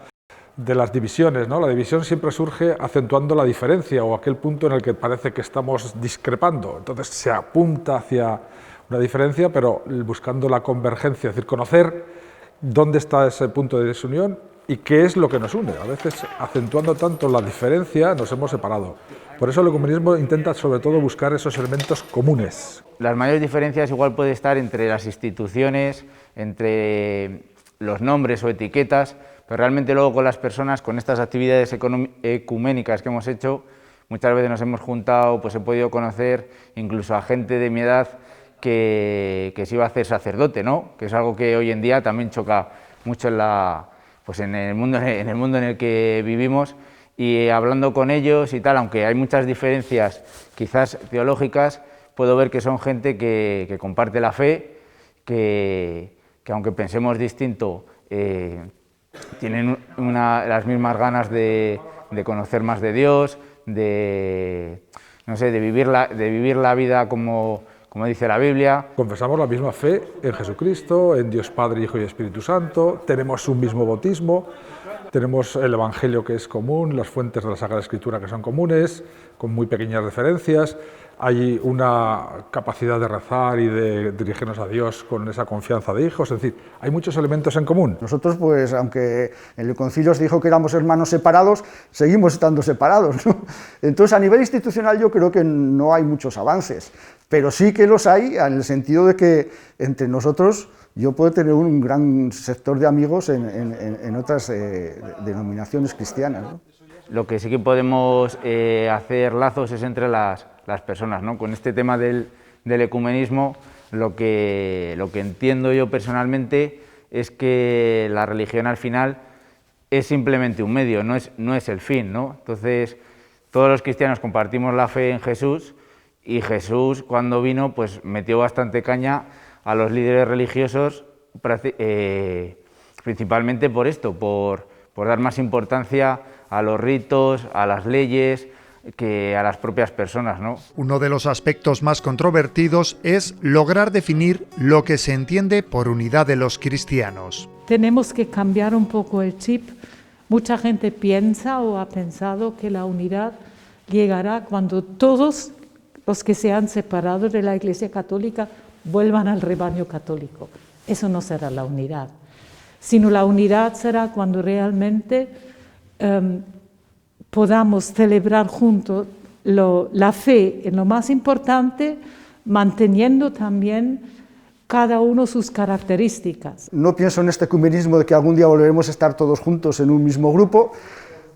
de las divisiones, ¿no? La división siempre surge acentuando la diferencia o aquel punto en el que parece que estamos discrepando, entonces se apunta hacia una diferencia, pero buscando la convergencia, es decir, conocer dónde está ese punto de desunión y qué es lo que nos une. A veces, acentuando tanto la diferencia, nos hemos separado. Por eso el ecumenismo intenta sobre todo buscar esos elementos comunes. Las mayores diferencias igual puede estar entre las instituciones, entre los nombres o etiquetas, pero realmente luego con las personas, con estas actividades ecuménicas que hemos hecho, muchas veces nos hemos juntado, pues he podido conocer incluso a gente de mi edad que se iba a hacer sacerdote, ¿no? Que es algo que hoy en día también choca mucho en el mundo en el que vivimos. Y hablando con ellos y tal, aunque hay muchas diferencias quizás teológicas, puedo ver que son gente que comparte la fe, que aunque pensemos distinto, tienen las mismas ganas de conocer más de Dios, de vivir la vida como dice la Biblia. Confesamos la misma fe en Jesucristo, en Dios Padre, Hijo y Espíritu Santo, tenemos un mismo bautismo, tenemos el Evangelio que es común, las fuentes de la Sagrada Escritura que son comunes, con muy pequeñas referencias, hay una capacidad de rezar y de dirigirnos a Dios con esa confianza de hijos, es decir, hay muchos elementos en común. Nosotros, pues, aunque en el concilio os dijo que éramos hermanos separados, seguimos estando separados, ¿no? Entonces, a nivel institucional yo creo que no hay muchos avances, pero sí que los hay en el sentido de que entre nosotros yo puedo tener un gran sector de amigos en otras denominaciones cristianas, ¿no? Lo que sí que podemos hacer lazos es entre las personas, ¿no? Con este tema del ecumenismo, lo que entiendo yo personalmente es que la religión al final es simplemente un medio, no es el fin, ¿no? Entonces, todos los cristianos compartimos la fe en Jesús, y Jesús, cuando vino, pues metió bastante caña a los líderes religiosos, principalmente por esto, por dar más importancia a los ritos, a las leyes, que a las propias personas, ¿no? Uno de los aspectos más controvertidos es lograr definir lo que se entiende por unidad de los cristianos. Tenemos que cambiar un poco el chip. Mucha gente piensa o ha pensado que la unidad llegará cuando todos los que se han separado de la Iglesia Católica vuelvan al rebaño católico. Eso no será la unidad, sino la unidad será cuando realmente podamos celebrar juntos la fe en lo más importante, manteniendo también cada uno sus características. No pienso en este ecumenismo de que algún día volveremos a estar todos juntos en un mismo grupo,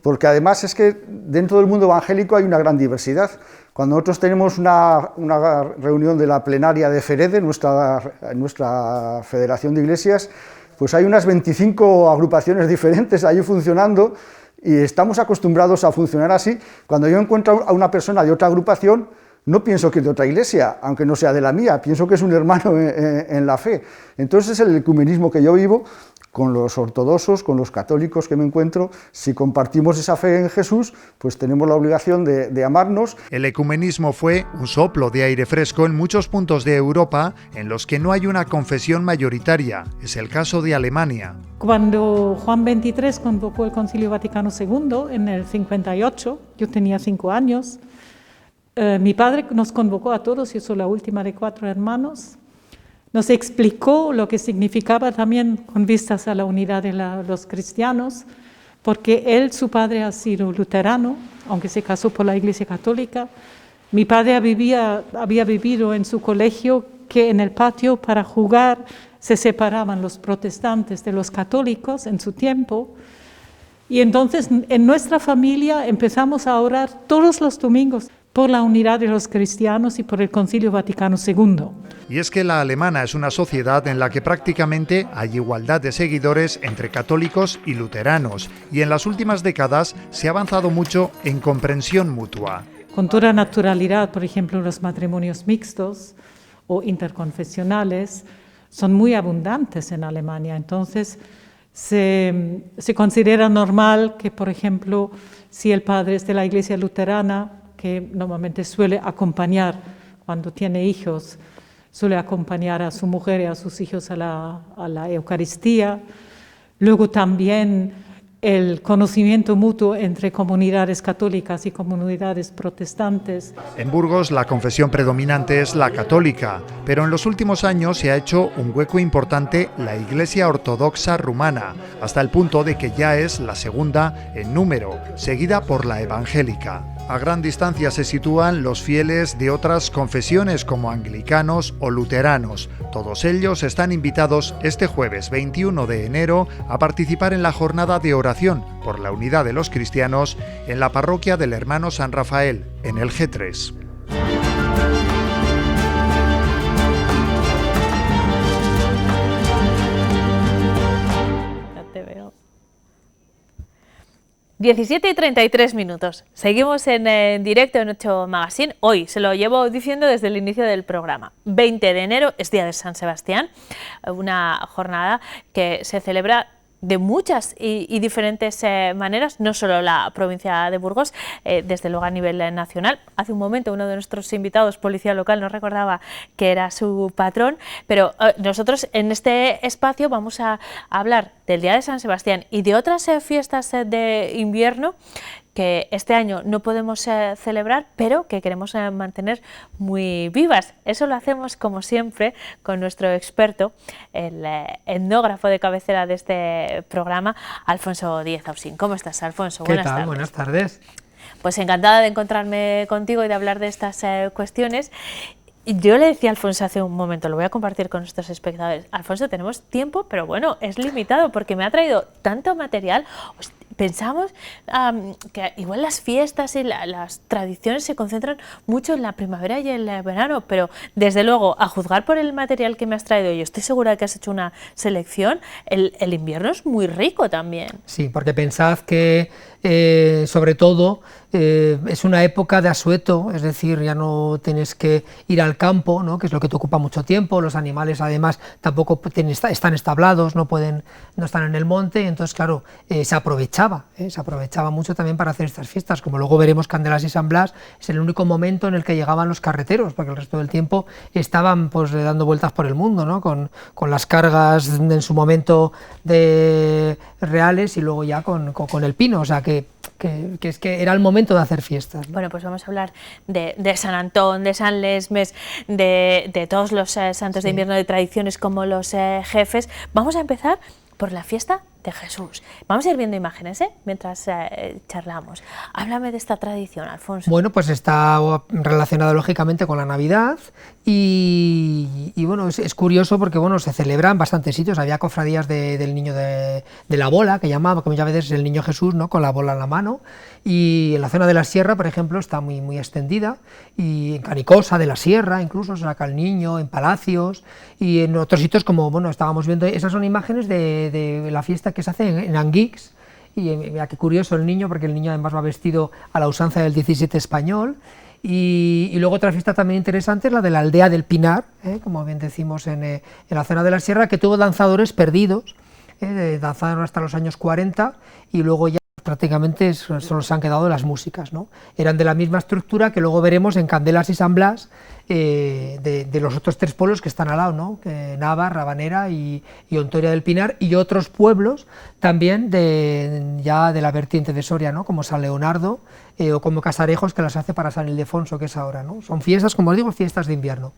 porque además es que dentro del mundo evangélico hay una gran diversidad. Cuando nosotros tenemos una reunión de la plenaria de FEREDE, nuestra Federación de Iglesias, pues hay unas 25 agrupaciones diferentes ahí funcionando y estamos acostumbrados a funcionar así. Cuando yo encuentro a una persona de otra agrupación, no pienso que es de otra iglesia, aunque no sea de la mía, pienso que es un hermano en la fe. Entonces es el ecumenismo que yo vivo, con los ortodoxos, con los católicos que me encuentro. Si compartimos esa fe en Jesús, pues tenemos la obligación de amarnos. El ecumenismo fue un soplo de aire fresco en muchos puntos de Europa en los que no hay una confesión mayoritaria. Es el caso de Alemania. Cuando Juan XXIII convocó el Concilio Vaticano II en el 58, yo tenía 5 años, mi padre nos convocó a todos, yo soy la última de 4 hermanos, nos explicó lo que significaba también con vistas a la unidad de los cristianos, porque su padre ha sido luterano, aunque se casó por la Iglesia Católica. Mi padre había vivido en su colegio que en el patio para jugar se separaban los protestantes de los católicos en su tiempo. Y entonces en nuestra familia empezamos a orar todos los domingos por la unidad de los cristianos y por el Concilio Vaticano II. Y es que la alemana es una sociedad en la que prácticamente hay igualdad de seguidores entre católicos y luteranos, y en las últimas décadas se ha avanzado mucho en comprensión mutua. Con toda naturalidad, por ejemplo, los matrimonios mixtos o interconfesionales son muy abundantes en Alemania, entonces se considera normal que, por ejemplo, si el padre es de la Iglesia luterana, que normalmente suele acompañar, cuando tiene hijos, suele acompañar a su mujer y a sus hijos a la Eucaristía. Luego también el conocimiento mutuo entre comunidades católicas y comunidades protestantes. En Burgos la confesión predominante es la católica, pero en los últimos años se ha hecho un hueco importante la Iglesia Ortodoxa rumana, hasta el punto de que ya es la segunda en número, seguida por la evangélica. A gran distancia se sitúan los fieles de otras confesiones como anglicanos o luteranos. Todos ellos están invitados este jueves 21 de enero a participar en la jornada de oración por la unidad de los cristianos en la parroquia del Hermano San Rafael, en el G3. Ya te veo. 17:33. Seguimos en directo en 8 Magazine. Hoy, se lo llevo diciendo desde el inicio del programa, 20 de enero es Día de San Sebastián, una jornada que se celebra de muchas y diferentes maneras, no solo la provincia de Burgos, desde luego a nivel nacional. Hace un momento uno de nuestros invitados, policía local, nos recordaba que era su patrón, pero nosotros en este espacio vamos a hablar del Día de San Sebastián y de otras fiestas de invierno que este año no podemos celebrar, pero que queremos mantener muy vivas. Eso lo hacemos, como siempre, con nuestro experto, el etnógrafo de cabecera de este programa, Alfonso Díez Ausín. ¿Cómo estás, Alfonso? Buenas tardes. Buenas tardes. Pues encantada de encontrarme contigo y de hablar de estas cuestiones. Yo le decía a Alfonso hace un momento, lo voy a compartir con nuestros espectadores, Alfonso, tenemos tiempo, pero bueno, es limitado porque me ha traído tanto material. Pensamos que igual las fiestas y las tradiciones se concentran mucho en la primavera y en el verano, pero desde luego, a juzgar por el material que me has traído, y estoy segura de que has hecho una selección, el invierno es muy rico también. Sí, porque pensad que sobre todo es una época de asueto, es decir, ya no tienes que ir al campo, ¿no? Que es lo que te ocupa mucho tiempo, los animales además tampoco están establados, no están en el monte, y entonces claro, se aprovechaba mucho también para hacer estas fiestas, como luego veremos Candelas y San Blas, es el único momento en el que llegaban los carreteros, porque el resto del tiempo estaban pues dando vueltas por el mundo, ¿no? Con las cargas en su momento de reales y luego ya con el pino, o sea que es que era el momento de hacer fiestas, ¿no? Bueno, pues vamos a hablar de San Antón, de San Lesmes, de todos los santos de invierno, de tradiciones como los jefes. Vamos a empezar por la fiesta de Jesús. Vamos a ir viendo imágenes mientras charlamos. Háblame de esta tradición, Alfonso. Bueno, pues está relacionado lógicamente con la Navidad y bueno, es curioso porque bueno, se celebra en bastantes sitios. Había cofradías del niño de la bola, que llamaba, como ya ves, el niño Jesús, ¿no? Con la bola en la mano, y en la zona de la Sierra, por ejemplo, está muy extendida, y en Canicosa de la Sierra incluso se saca el niño, en Palacios, y en otros sitios como, bueno, estábamos viendo, esas son imágenes de la fiesta que se hace en Anguix, y mira qué curioso el niño, porque el niño además va vestido a la usanza del 17 español. Y luego otra fiesta también interesante es la de la aldea del Pinar, como bien decimos en la zona de la Sierra, que tuvo danzadores perdidos, danzaron hasta los años 40 y luego ya prácticamente solo se han quedado las músicas, ¿no? Eran de la misma estructura que luego veremos en Candelas y San Blas, de los otros tres pueblos que están al lado, ¿no? Nava, Rabanera y Ontoria del Pinar, y otros pueblos también ya de la vertiente de Soria, ¿no? Como San Leonardo o como Casarejos, que las hace para San Ildefonso, que es ahora, ¿no? Son fiestas, como os digo, fiestas de invierno.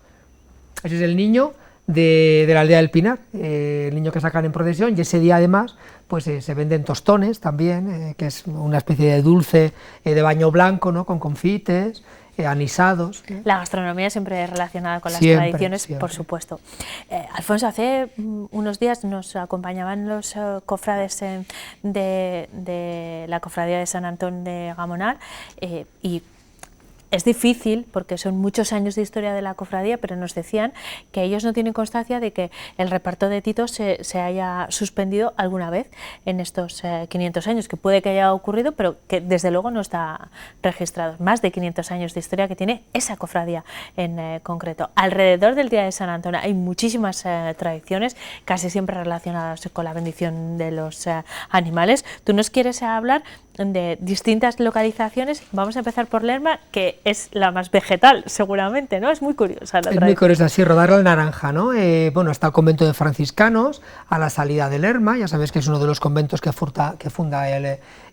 Ese es el niño de la aldea del Pinar, el niño que sacan en procesión, y ese día además pues se venden tostones también, que es una especie de dulce de baño blanco, ¿no? Con confites, anisados. La gastronomía siempre relacionada con las Siempre, tradiciones, siempre. Por supuesto. Alfonso, hace unos días nos acompañaban los cofrades de la cofradía de San Antón de Gamonal, y es difícil porque son muchos años de historia de la cofradía, pero nos decían que ellos no tienen constancia de que el reparto de Tito se haya suspendido alguna vez en estos 500 años, que puede que haya ocurrido, pero que desde luego no está registrado. Más de 500 años de historia que tiene esa cofradía en concreto. Alrededor del Día de San Antón hay muchísimas tradiciones, casi siempre relacionadas con la bendición de los animales. Tú nos quieres hablar de distintas localizaciones. Vamos a empezar por Lerma, que es la más vegetal, seguramente, ¿no? Es muy curiosa la tradición. Es muy curiosa, sí, rodar la naranja, ¿no? Bueno, está el convento de franciscanos a la salida de Lerma, ya sabéis que es uno de los conventos que funda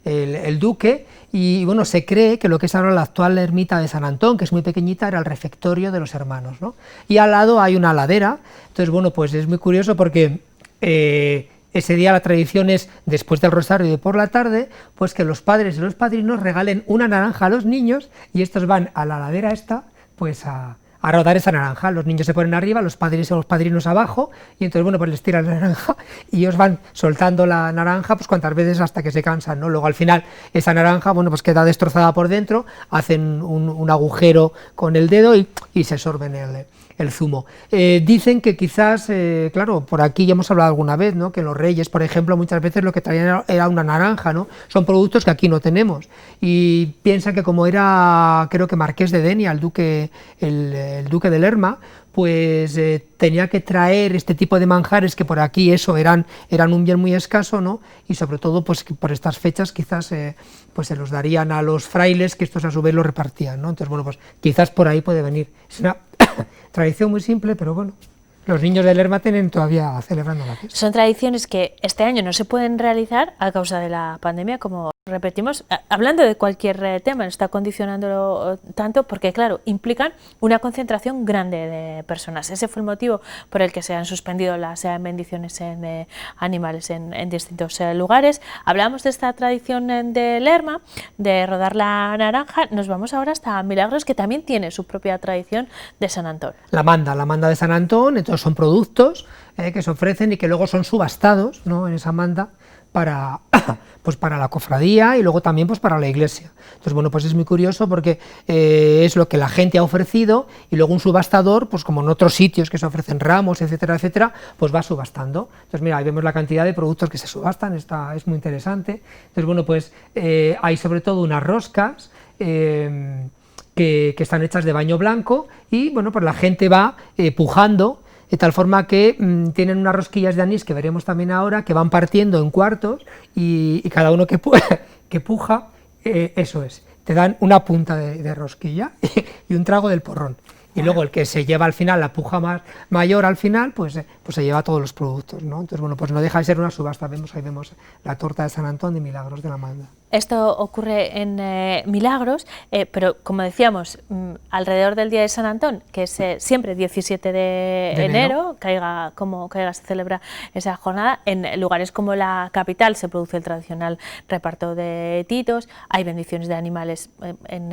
el duque, y bueno, se cree que lo que es ahora la actual ermita de San Antón, que es muy pequeñita, era el refectorio de los hermanos, ¿no? Y al lado hay una ladera. Entonces, bueno, pues es muy curioso porque ese día la tradición es, después del rosario y por la tarde, pues que los padres y los padrinos regalen una naranja a los niños, y estos van a la ladera esta, pues a rodar esa naranja. Los niños se ponen arriba, los padres y los padrinos abajo, y entonces, bueno, pues les tiran la naranja y ellos van soltando la naranja pues cuantas veces hasta que se cansan, ¿no? Luego al final esa naranja, bueno, pues queda destrozada por dentro, hacen un agujero con el dedo y se sorben el zumo. Dicen que quizás, claro, por aquí ya hemos hablado alguna vez, ¿no? Que los reyes, por ejemplo, muchas veces lo que traían era una naranja, ¿no? Son productos que aquí no tenemos, y piensan que como era, creo que Marqués de Denia, el duque de Lerma, pues tenía que traer este tipo de manjares que por aquí eran un bien muy escaso, ¿no? Y sobre todo, pues por estas fechas quizás pues se los darían a los frailes, que estos a su vez los repartían, ¿no? Entonces, bueno, pues quizás por ahí puede venir. Es una tradición muy simple, pero bueno, los niños de Lerma tienen todavía celebrando la fiesta. Son tradiciones que este año no se pueden realizar a causa de la pandemia, como repetimos, hablando de cualquier tema, está condicionándolo tanto porque, claro, implican una concentración grande de personas. Ese fue el motivo por el que se han suspendido las bendiciones en animales en distintos lugares. Hablamos de esta tradición de Lerma, de rodar la naranja. Nos vamos ahora hasta Milagros, que también tiene su propia tradición de San Antón. La manda de San Antón. Entonces son productos que se ofrecen y que luego son subastados, ¿no? En esa manda para la cofradía y luego también pues para la iglesia. Entonces, bueno, pues es muy curioso porque es lo que la gente ha ofrecido, y luego un subastador, pues como en otros sitios que se ofrecen ramos, etcétera, etcétera, pues va subastando. Entonces, mira, ahí vemos la cantidad de productos que se subastan, es muy interesante. Entonces, bueno, pues hay sobre todo unas roscas que están hechas de baño blanco, y bueno, pues la gente va pujando, de tal forma que tienen unas rosquillas de anís, que veremos también ahora, que van partiendo en cuartos, y cada uno que puja, eso es, te dan una punta de rosquilla y un trago del porrón. Y luego el que se lleva al final, la puja mayor al final, pues se lleva todos los productos, ¿no? Entonces, bueno, pues no deja de ser una subasta. Ahí vemos la torta de San Antón de Milagros de la Manda. Esto ocurre en Milagros, pero como decíamos, alrededor del día de San Antón, que es siempre 17 de enero, caiga como caiga, se celebra esa jornada. En lugares como la capital se produce el tradicional reparto de titos, hay bendiciones de animales en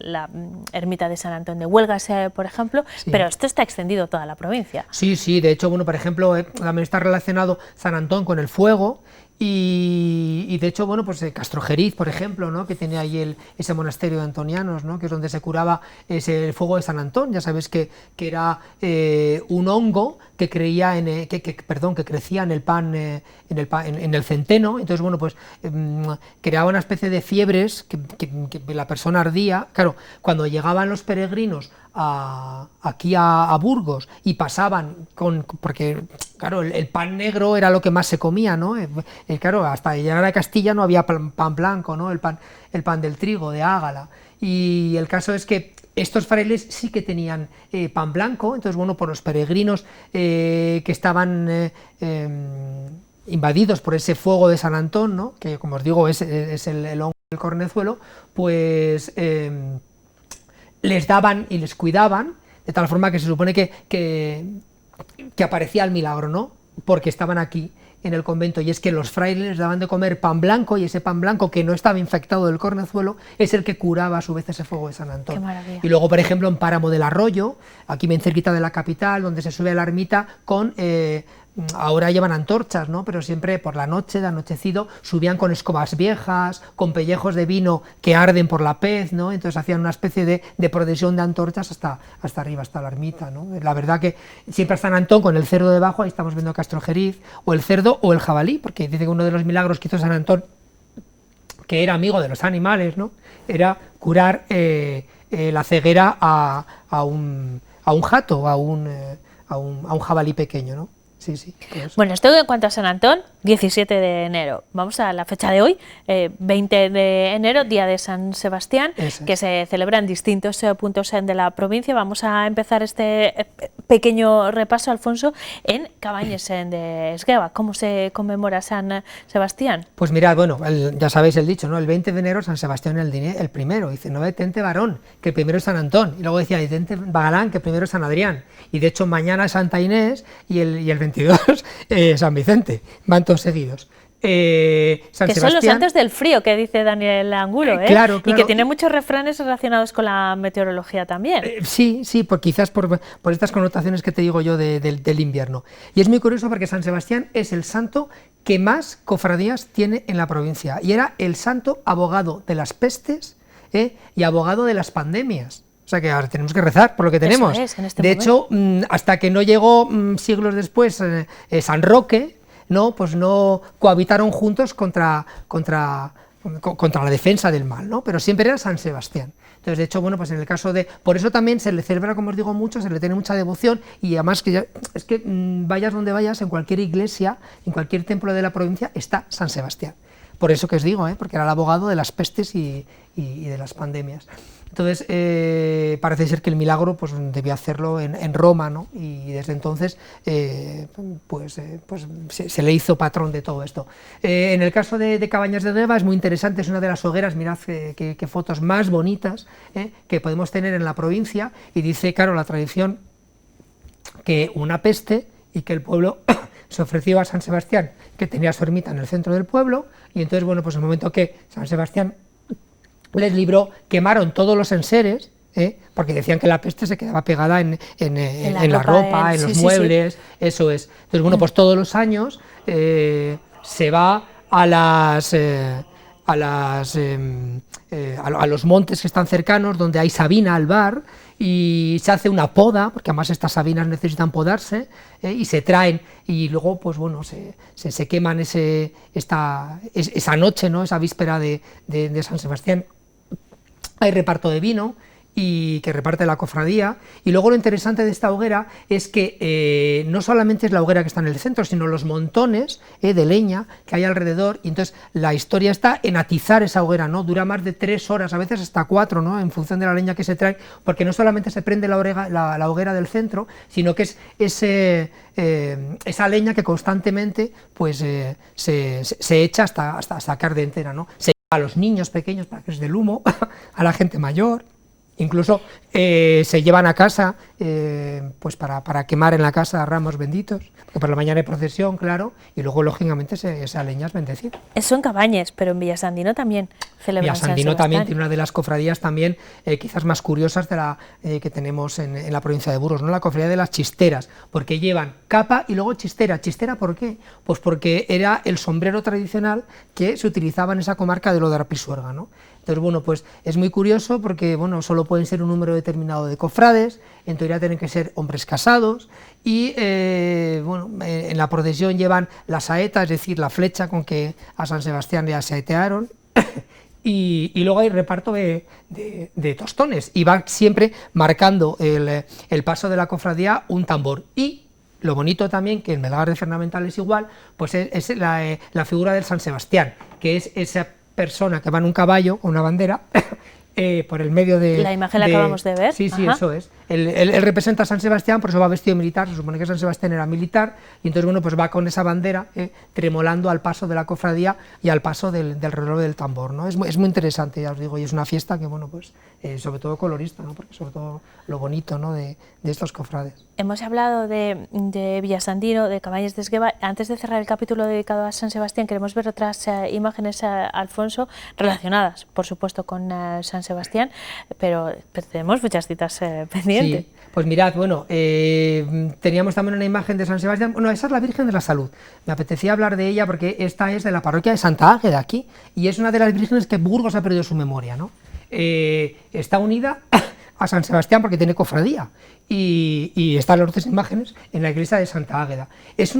la ermita de San Antón de Huelgas, por ejemplo, sí. Pero esto está extendido a toda la provincia. Sí, de hecho, bueno, por ejemplo, también está relacionado San Antón con el fuego. Y de hecho, bueno, pues Castrojeriz, por ejemplo, ¿no? Que tiene ahí ese monasterio de antonianos, ¿no? Que es donde se curaba el fuego de San Antón. Ya sabes que era un hongo que crecía en el pan, en el centeno. Entonces, bueno, pues creaba una especie de fiebres que la persona ardía. Claro, cuando llegaban los peregrinos aquí a Burgos y pasaban porque claro, el pan negro era lo que más se comía, ¿no? Claro, hasta llegar a Castilla no había pan blanco, ¿no? El pan del trigo, de Ágala. Y el caso es que estos frailes sí que tenían pan blanco. Entonces, bueno, por los peregrinos que estaban invadidos por ese fuego de San Antón, ¿no? Que, como os digo, es el hongo del cornezuelo, pues les daban y les cuidaban, de tal forma que se supone que aparecía el milagro, ¿no? Porque estaban aquí en el convento, y es que los frailes les daban de comer pan blanco, y ese pan blanco que no estaba infectado del cornezuelo es el que curaba a su vez ese fuego de San Antón. Qué maravilla. Y luego, por ejemplo, en Páramo del Arroyo, aquí bien cerquita de la capital, donde se sube a la ermita con ahora llevan antorchas, ¿no? Pero siempre por la noche, de anochecido, subían con escobas viejas, con pellejos de vino que arden por la pez, ¿no? Entonces hacían una especie de procesión de antorchas hasta arriba, hasta la ermita, ¿no? La verdad que siempre San Antón con el cerdo debajo, ahí estamos viendo Castrojeriz, o el cerdo o el jabalí, porque dice que uno de los milagros que hizo San Antón, que era amigo de los animales, ¿no? Era curar la ceguera a un jato, a un jabalí pequeño, ¿no? sí, sí. Pues. Bueno, esto en cuanto a San Antón, 17 de enero. Vamos a la fecha de hoy, 20 de enero, Día de San Sebastián, que se celebra en distintos puntos de la provincia. Vamos a empezar este pequeño repaso, Alfonso, en Cabañes de Esgueva. ¿Cómo se conmemora San Sebastián? Pues mirad, bueno, ya sabéis el dicho, ¿no? El 20 de enero San Sebastián el primero, dice, no detente varón, que el primero es San Antón, y luego decía, detente Bagalán, que el primero es San Adrián, y de hecho mañana es Santa Inés y el 22 San Vicente, van todos seguidos. San que Sebastián, son los santos del frío, que dice Daniel Angulo, claro, y que tiene muchos refranes relacionados con la meteorología también. Sí, quizás por estas connotaciones que te digo yo del invierno. Y es muy curioso porque San Sebastián es el santo que más cofradías tiene en la provincia, y era el santo abogado de las pestes y abogado de las pandemias. O sea que ahora tenemos que rezar por lo que tenemos. Eso es, en este de momento. hecho, hasta que no llegó siglos después San Roque, pues no cohabitaron juntos contra la defensa del mal, ¿no? Pero siempre era San Sebastián. Entonces, de hecho, bueno, pues en el caso de... Por eso también se le celebra, como os digo, mucho, se le tiene mucha devoción, y además es que vayas donde vayas, en cualquier iglesia, en cualquier templo de la provincia, está San Sebastián. Por eso que os digo, porque era el abogado de las pestes y de las pandemias. Entonces, parece ser que el milagro pues debió hacerlo en Roma, ¿no? Y desde entonces se le hizo patrón de todo esto. En el caso de Cabañas de Esgueva es muy interesante, es una de las hogueras, mirad qué fotos más bonitas que podemos tener en la provincia, y dice, claro, la tradición que una peste y que el pueblo se ofreció a San Sebastián, que tenía su ermita en el centro del pueblo, y entonces, bueno, pues en el momento que San Sebastián les libró, quemaron todos los enseres, porque decían que la peste se quedaba pegada en la ropa, en los muebles, eso es. Entonces, bueno, pues todos los años se va a los montes que están cercanos, donde hay sabina, al bar, y se hace una poda, porque además estas sabinas necesitan podarse, y se traen, y luego pues bueno, se queman esa noche, ¿no? Esa víspera de San Sebastián. Hay reparto de vino y que reparte la cofradía, y luego lo interesante de esta hoguera es que no solamente es la hoguera que está en el centro, sino los montones de leña que hay alrededor, y entonces la historia está en atizar esa hoguera, ¿no? Dura más de 3 horas, a veces hasta 4, ¿no? En función de la leña que se trae, porque no solamente se prende la hoguera del centro, sino que es esa leña que constantemente pues se echa hasta sacar de entera, ¿no? Se lleva a los niños pequeños para que les dé el humo, a la gente mayor. Incluso se llevan a casa pues para quemar en la casa ramos benditos, porque por la mañana hay procesión, claro, y luego lógicamente esa leña es bendecida. Eso en Cabañes, pero en Villasandino también celebran San Villasandino Sebastián. también tiene una de las cofradías también quizás más curiosas que tenemos en la provincia de Burgos, ¿no? La cofradía de las chisteras, porque llevan capa y luego chistera. ¿Chistera por qué? Pues porque era el sombrero tradicional que se utilizaba en esa comarca de Lodar Pisuerga, ¿no? Entonces, bueno, pues es muy curioso porque, bueno, solo pueden ser un número determinado de cofrades, en teoría tienen que ser hombres casados, y, bueno, en la procesión llevan la saeta, es decir, la flecha con que a San Sebastián le saetearon, y luego hay reparto de tostones, y va siempre marcando el paso de la cofradía un tambor. Y lo bonito también, que en Melgar de Fernamental es igual, pues es la figura del San Sebastián, que es esa persona que va en un caballo con una bandera por el medio de... La imagen la acabamos de ver. Sí, eso es. Él representa a San Sebastián, por eso va vestido militar, se supone que San Sebastián era militar, y entonces, bueno, pues va con esa bandera tremolando al paso de la cofradía y al paso del reloj del tambor, ¿no? Es muy interesante, ya os digo, y es una fiesta que, bueno, pues sobre todo colorista, ¿no? Porque sobre todo lo bonito, ¿no? de estos cofrades. Hemos hablado de Villasandino, de Cabañes de Esgueva. Antes de cerrar el capítulo dedicado a San Sebastián, queremos ver otras imágenes, Alfonso, relacionadas, por supuesto, con San Sebastián, pero tenemos muchas citas pendientes. Sí, pues mirad, bueno, teníamos también una imagen de San Sebastián. Bueno, esa es la Virgen de la Salud. Me apetecía hablar de ella porque esta es de la parroquia de Santa Águeda, aquí, y es una de las vírgenes que Burgos ha perdido su memoria, ¿no? Está unida a San Sebastián porque tiene cofradía y están las dos imágenes en la iglesia de Santa Águeda. Es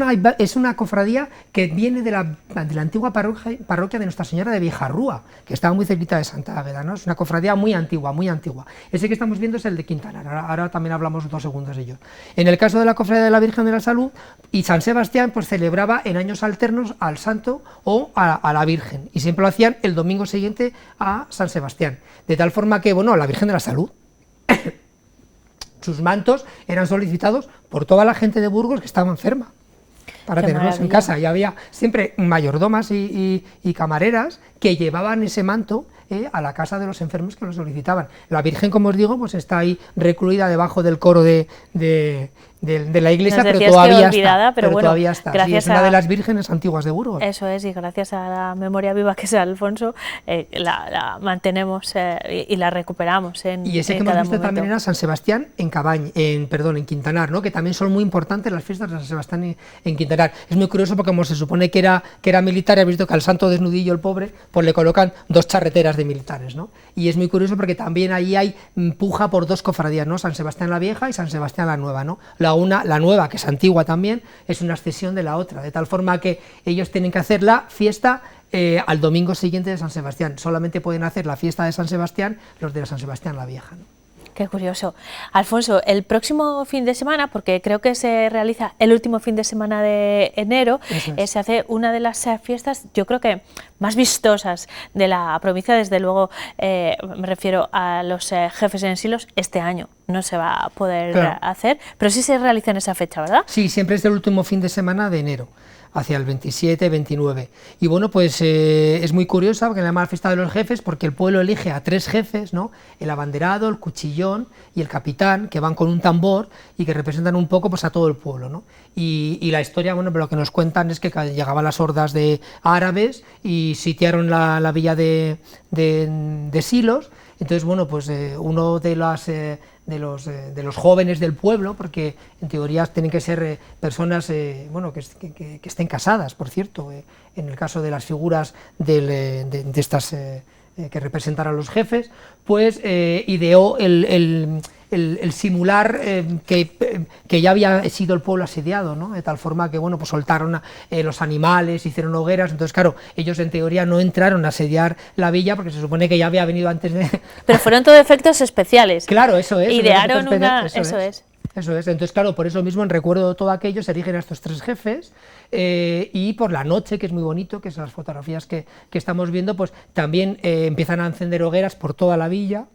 una cofradía que viene de la antigua parroquia de Nuestra Señora de Viejarrúa, que estaba muy cerquita de Santa Águeda, ¿no? Es una cofradía muy antigua, muy antigua. Ese que estamos viendo es el de Quintanar, ahora también hablamos 2 segundos de ello. En el caso de la cofradía de la Virgen de la Salud, y San Sebastián pues celebraba en años alternos al santo o a la Virgen, y siempre lo hacían el domingo siguiente a San Sebastián, de tal forma que, bueno, la Virgen de la Salud, sus mantos eran solicitados por toda la gente de Burgos que estaba enferma, para tenerlos en casa, y había siempre mayordomas y camareras que llevaban ese manto a la casa de los enfermos que lo solicitaban. La Virgen, como os digo, pues está ahí recluida debajo del coro de la iglesia, pero todavía olvidada, está. Pero bueno, todavía está. Sí, es una de las vírgenes antiguas de Burgos. Eso es, y gracias a la memoria viva que es Alfonso, la mantenemos y la recuperamos en Y ese en que hemos cada visto momento. también era San Sebastián en Quintanar, ¿no? Que también son muy importantes las fiestas de San Sebastián en Quintanar. Es muy curioso porque como se supone que era militar, y habéis visto que al santo desnudillo, el pobre, pues le colocan 2 charreteras de militares, ¿no? Y es muy curioso porque también ahí hay puja por 2 cofradías, ¿no? San Sebastián la Vieja y San Sebastián la Nueva, ¿no? La nueva, que es antigua también, es una excesión de la otra, de tal forma que ellos tienen que hacer la fiesta al domingo siguiente de San Sebastián. Solamente pueden hacer la fiesta de San Sebastián los de la San Sebastián la Vieja, ¿no? Qué curioso. Alfonso, el próximo fin de semana, porque creo que se realiza el último fin de semana de enero, se hace una de las fiestas, yo creo que más vistosas de la provincia, desde luego me refiero a los jefes en silos. Este año no se va a poder hacer, pero sí se realiza en esa fecha, ¿verdad? Sí, siempre es el último fin de semana de enero, hacia el 27, 29. Y bueno, pues es muy curiosa, porque le llama la fiesta de los jefes, porque el pueblo elige a 3 jefes, ¿no? El abanderado, el cuchillón y el capitán, que van con un tambor y que representan un poco pues a todo el pueblo, ¿no? Y la historia, bueno, lo que nos cuentan es que llegaban las hordas de árabes y sitiaron la villa de Silos. Entonces, bueno, pues uno de los jóvenes del pueblo, porque en teoría tienen que ser personas bueno, que estén casadas, por cierto, en el caso de las figuras de estas que representan a los jefes, pues ideó el simular que ya había sido el pueblo asediado, ¿no? De tal forma que, bueno, pues soltaron los animales, hicieron hogueras. Entonces, claro, ellos en teoría no entraron a asediar la villa porque se supone que ya había venido antes de... Pero fueron todo efectos especiales. Claro, eso es. Idearon una... Eso es. Entonces, claro, por eso mismo, en recuerdo de todo aquello, se erigen a estos 3 jefes y por la noche, que es muy bonito, que son las fotografías que estamos viendo, pues también empiezan a encender hogueras por toda la villa.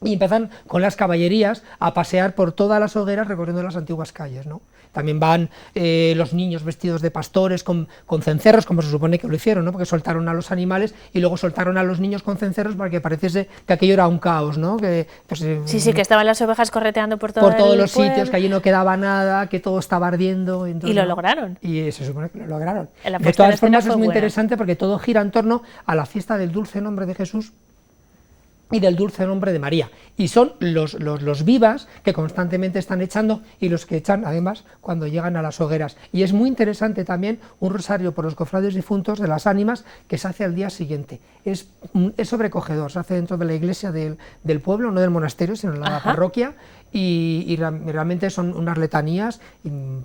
Y empiezan con las caballerías a pasear por todas las hogueras recorriendo las antiguas calles, ¿no? También van los niños vestidos de pastores con cencerros, como se supone que lo hicieron, ¿no? Porque soltaron a los animales y luego soltaron a los niños con cencerros para que pareciese que aquello era un caos, ¿no? Que, pues, sí, que estaban las ovejas correteando por todos los sitios, que allí no quedaba nada, que todo estaba ardiendo. Entonces, y lo lograron. Y se supone que lo lograron. De todas formas es muy interesante porque todo gira en torno a la fiesta del dulce nombre de Jesús y del dulce nombre de María, y son los vivas que constantemente están echando y los que echan además cuando llegan a las hogueras. Y es muy interesante también un rosario por los cofrades difuntos de las ánimas que se hace al día siguiente. Es sobrecogedor, se hace dentro de la iglesia del pueblo, no del monasterio, sino en la parroquia, y realmente son unas letanías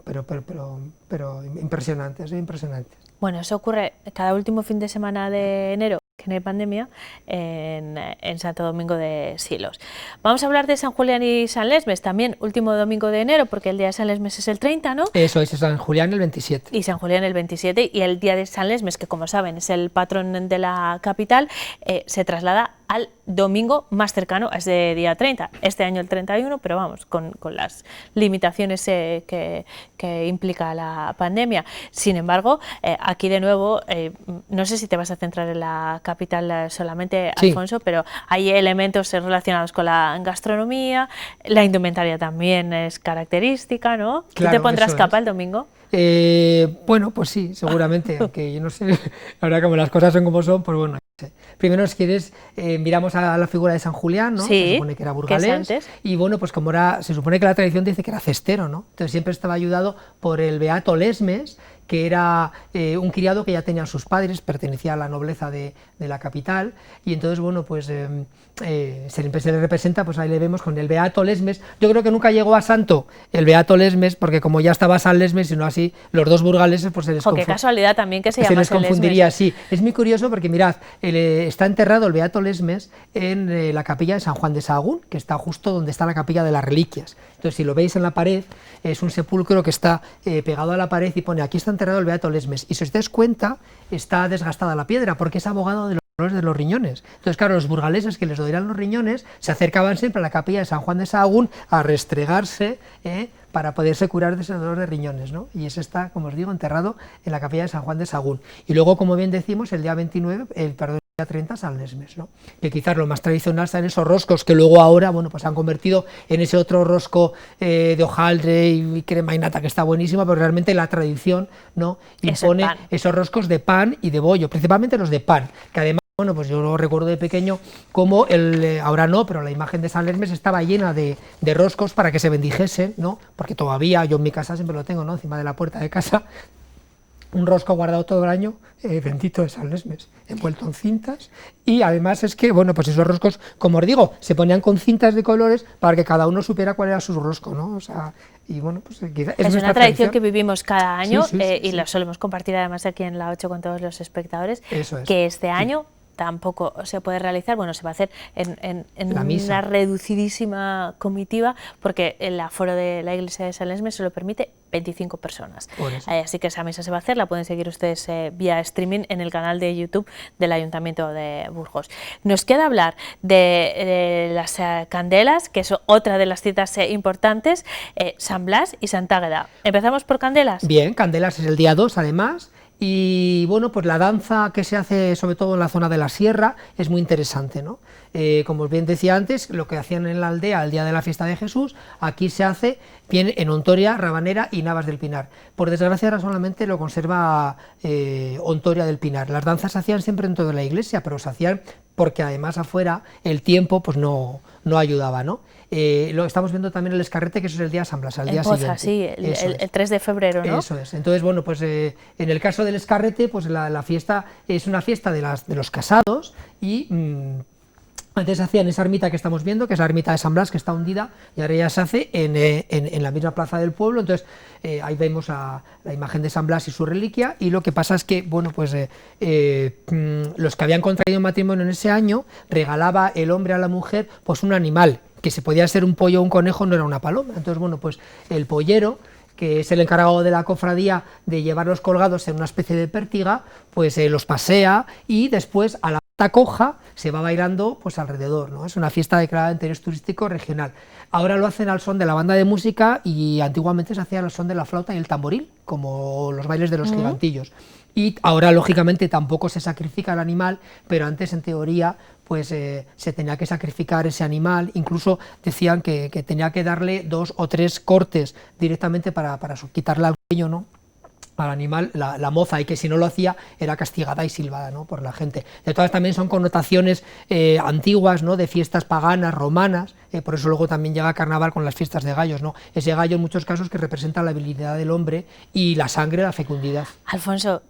pero impresionantes, impresionantes. Bueno, eso ocurre cada último fin de semana de enero, que no hay pandemia, en Santo Domingo de Silos. Vamos a hablar de San Julián y San Lesmes, también último domingo de enero, porque el día de San Lesmes es el 30, ¿no? Eso es, San Julián el 27. Y San Julián el 27, y el día de San Lesmes, que como saben es el patrón de la capital, se traslada al domingo más cercano, a ese día 30, este año el 31, pero vamos, con las limitaciones que implica la pandemia. Sin embargo, aquí de nuevo, no sé si te vas a centrar en la capital solamente, Alfonso, pero hay elementos relacionados con la gastronomía, la indumentaria también es característica, ¿no? Claro, ¿Tú te pondrás capa el domingo? Bueno, pues sí, seguramente, aunque yo no sé, la verdad, como las cosas son como son, pues bueno. Primero, si quieres, miramos a la figura de San Julián, ¿no? Sí, se supone que era burgalés, y bueno, pues como se supone que la tradición dice que era cestero, ¿no? Entonces siempre estaba ayudado por el beato Lesmes, que era un criado que ya tenían sus padres, pertenecía a la nobleza de la capital, y entonces, bueno, pues se le representa, pues ahí le vemos con el Beato Lesmes. Yo creo que nunca llegó a santo el Beato Lesmes, porque como ya estaba San Lesmes, sino así, los dos burgaleses, pues se les qué casualidad también que se llama les confundiría, sí. Es muy curioso porque, mirad, está enterrado el Beato Lesmes en la capilla de San Juan de Sahagún, que está justo donde está la capilla de las reliquias. Entonces, si lo veis en la pared, es un sepulcro que está pegado a la pared y pone, aquí está enterrado el Beato Lesmes. Y si os dais cuenta, está desgastada la piedra, porque es abogado de los riñones. Entonces, claro, los burgaleses que les dolían los riñones se acercaban siempre a la capilla de San Juan de Sahagún a restregarse para poderse curar de ese dolor de riñones, ¿no? Y ese está, como os digo, enterrado en la capilla de San Juan de Sahagún. Y luego, como bien decimos, el día 29, el día 30, San Lesmes, ¿no? Que quizás lo más tradicional son esos roscos que luego ahora, bueno, pues se han convertido en ese otro rosco de hojaldre y crema y nata que está buenísima, pero realmente la tradición, ¿no?, impone esos roscos de pan y de bollo, principalmente los de pan, que además, bueno, pues yo lo recuerdo de pequeño como ahora no, pero la imagen de San Lesmes estaba llena de roscos para que se bendijesen, ¿no? Porque todavía yo en mi casa siempre lo tengo, ¿no?, encima de la puerta de casa, un rosco guardado todo el año, bendito de San Lesmes, envuelto en cintas, y además es que, bueno, pues esos roscos, como os digo, se ponían con cintas de colores para que cada uno supiera cuál era su rosco, ¿no? O sea, y bueno, pues quizás es una tradición que vivimos cada año, y la solemos compartir además aquí en la 8 con todos los espectadores, que este año tampoco se puede realizar, bueno, se va a hacer en una reducidísima comitiva, porque el aforo de la iglesia de San Lesmes se lo permite 25 personas. Así que esa misa se va a hacer, la pueden seguir ustedes vía streaming en el canal de YouTube del Ayuntamiento de Burgos. Nos queda hablar de las candelas, que es otra de las citas importantes, San Blas y Santa Águeda. ¿Empezamos por candelas? Bien, candelas es el día 2 además. Y bueno, pues la danza que se hace sobre todo en la zona de la sierra es muy interesante, ¿no? Como os bien decía antes, lo que hacían en la aldea el día de la fiesta de Jesús, aquí se hace bien en Ontoria, Rabanera y Navas del Pinar. Por desgracia ahora solamente lo conserva Ontoria del Pinar. Las danzas se hacían siempre dentro de la iglesia, pero se hacían porque además afuera el tiempo pues no ayudaba, ¿no? Lo estamos viendo también el escarrete, que eso es el día de San Blas, al día siguiente. Sí, el 3 de febrero, ¿no? Eso es. Entonces, bueno, pues en el caso del escarrete, pues la fiesta es una fiesta de los casados y antes hacían esa ermita que estamos viendo, que es la ermita de San Blas, que está hundida, y ahora ya se hace en la misma plaza del pueblo. Entonces ahí vemos la imagen de San Blas y su reliquia, y lo que pasa es que, bueno, pues los que habían contraído matrimonio en ese año, regalaba el hombre a la mujer pues un animal, que se podía ser un pollo o un conejo, no era una paloma. Entonces, bueno, pues el pollero, que es el encargado de la cofradía de llevarlos colgados en una especie de pértiga, pues los pasea y después a la pata coja se va bailando pues alrededor, ¿no? Es una fiesta declarada de interés turístico regional. Ahora lo hacen al son de la banda de música y antiguamente se hacía al son de la flauta y el tamboril, como los bailes de los gigantillos. Y ahora, lógicamente, tampoco se sacrifica el animal, pero antes, en teoría, pues se tenía que sacrificar ese animal. Incluso decían que tenía que darle 2 o 3 cortes directamente para quitarle al cuello, ¿no?, al animal, la moza, y que si no lo hacía era castigada y silbada, ¿no?, por la gente. De todas también son connotaciones antiguas, ¿no?, de fiestas paganas, romanas, por eso luego también llega carnaval con las fiestas de gallos, ¿no? Ese gallo en muchos casos que representa la habilidad del hombre y la sangre, la fecundidad. Alfonso,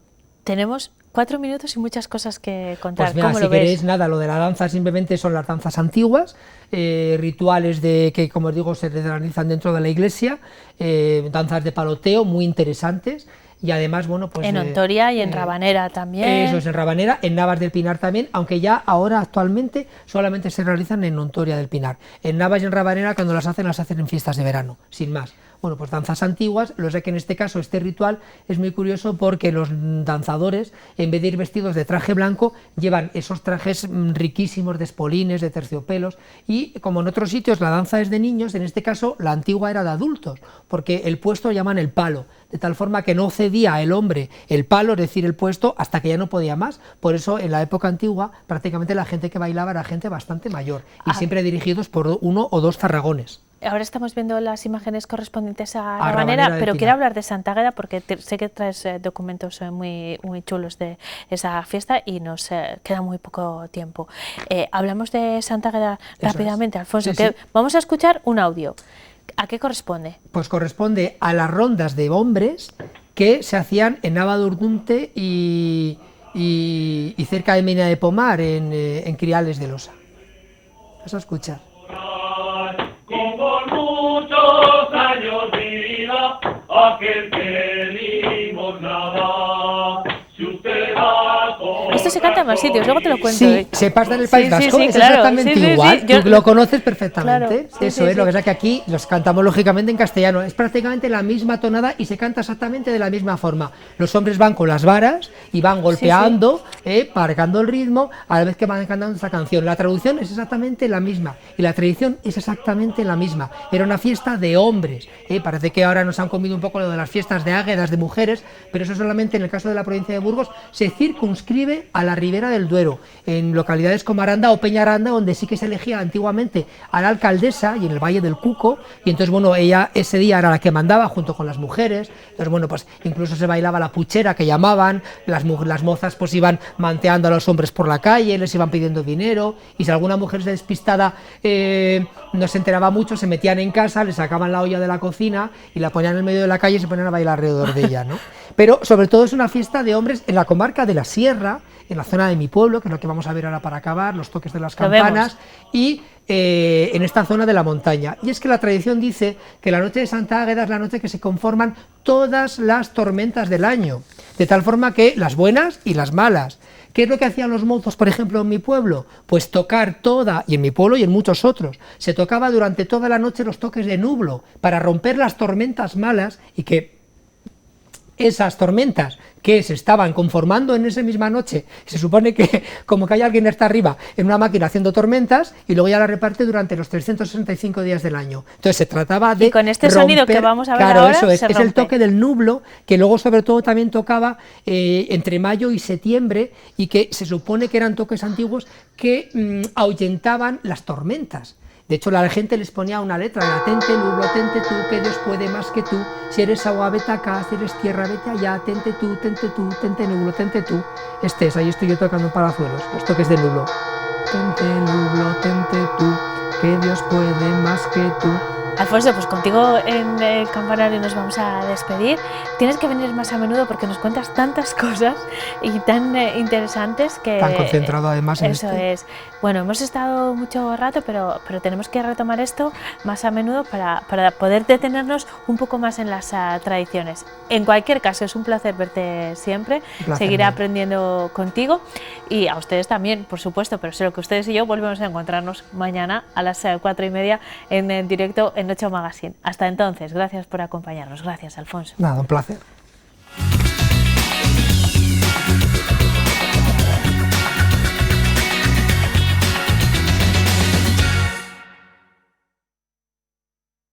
tenemos 4 minutos y muchas cosas que contar. Pues mira, ¿Cómo si lo ves? queréis, nada, lo de la danza simplemente son las danzas antiguas, rituales que, como os digo, se realizan dentro de la iglesia, danzas de paloteo muy interesantes. Y además, bueno, pues... En Ontoria y en Rabanera también. Eso es, en Rabanera, en Navas del Pinar también, aunque ya ahora actualmente solamente se realizan en Ontoria del Pinar. En Navas y en Rabanera, cuando las hacen en fiestas de verano, sin más. Bueno, pues danzas antiguas. Lo sé que en este caso este ritual es muy curioso porque los danzadores, en vez de ir vestidos de traje blanco, llevan esos trajes riquísimos de espolines, de terciopelos, y como en otros sitios la danza es de niños, en este caso la antigua era de adultos, porque el puesto lo llaman el palo, de tal forma que no cedía el hombre el palo, es decir, el puesto, hasta que ya no podía más. Por eso en la época antigua prácticamente la gente que bailaba era gente bastante mayor, y siempre dirigidos por 1 o 2 farragones. Ahora estamos viendo las imágenes correspondientes a Rabanera, pero quiero hablar de Santa Águeda porque sé que traes documentos muy chulos de esa fiesta y nos queda muy poco tiempo. Hablamos de Santa Águeda rápidamente, Alfonso. Sí. Vamos a escuchar un audio. ¿A qué corresponde? Pues corresponde a las rondas de hombres que se hacían en Navadurrunte y cerca de Mena de Pomar, en Criales de Losa. Vas a escuchar. Con por muchos años vida, aquel que limosnaba, si usted va con... Esto se canta en más sitios, luego te lo cuento. Sí, se pasa en el País Vasco, es claro, exactamente igual, tú lo conoces perfectamente, Claro, eso es, lo que pasa que aquí los cantamos lógicamente en castellano, es prácticamente la misma tonada y se canta exactamente de la misma forma. Los hombres van con las varas y van golpeando, marcando el ritmo a la vez que van cantando esta canción. La traducción es exactamente la misma y la tradición es exactamente la misma. Era una fiesta de hombres, parece que ahora nos han comido un poco lo de las fiestas de águedas de mujeres, pero eso solamente en el caso de la provincia de Burgos se circunscribe a la ribera del Duero, en localidades como Aranda o Peñaranda, donde sí que se elegía antiguamente a la alcaldesa y en el Valle del Cuco, y entonces bueno, ella ese día era la que mandaba junto con las mujeres, entonces bueno, pues incluso se bailaba la puchera que llamaban, las mozas pues iban manteando a los hombres por la calle, les iban pidiendo dinero, y si alguna mujer se despistada no se enteraba mucho, se metían en casa, le sacaban la olla de la cocina y la ponían en el medio de la calle y se ponían a bailar alrededor de ella, ¿no? Pero sobre todo es una fiesta de hombres en la comarca de la Sierra, en la zona de mi pueblo, que es lo que vamos a ver ahora para acabar, los toques de las campanas, y en esta zona de la montaña. Y es que la tradición dice que la noche de Santa Águeda es la noche que se conforman todas las tormentas del año, de tal forma que las buenas y las malas. ¿Qué es lo que hacían los mozos, por ejemplo, en mi pueblo? Pues tocar y en mi pueblo y en muchos otros, se tocaba durante toda la noche los toques de nublo, para romper las tormentas malas y que esas tormentas que se estaban conformando en esa misma noche, se supone que como que hay alguien está arriba en una máquina haciendo tormentas y luego ya la reparte durante los 365 días del año. Entonces se trataba de... Y con este sonido que vamos a ver claro, ahora, eso es rompe. el toque del nublo, que luego sobre todo también tocaba entre mayo y septiembre, y que se supone que eran toques antiguos que ahuyentaban las tormentas. De hecho, la gente les ponía una letra, la tente nublo, tente tú, que Dios puede más que tú, si eres agua, vete acá, si eres tierra, vete allá, tente tú, tente nublo, tente tú. Ahí estoy yo tocando palazuelos, los toques de nublo. Tente nublo, tente tú, que Dios puede más que tú. Alfonso, pues contigo en el campanario nos vamos a despedir. Tienes que venir más a menudo porque nos cuentas tantas cosas y tan interesantes que... Tan concentrado además en Eso es. Bueno, hemos estado mucho rato, pero tenemos que retomar esto más a menudo para poder detenernos un poco más en las tradiciones. En cualquier caso, es un placer verte siempre, seguiré aprendiendo contigo y a ustedes también, por supuesto, pero sé que ustedes y yo volvemos a encontrarnos mañana a las 4:30 en directo en Noche Magazine. Hasta entonces, gracias por acompañarnos. Gracias, Alfonso. Nada, un placer.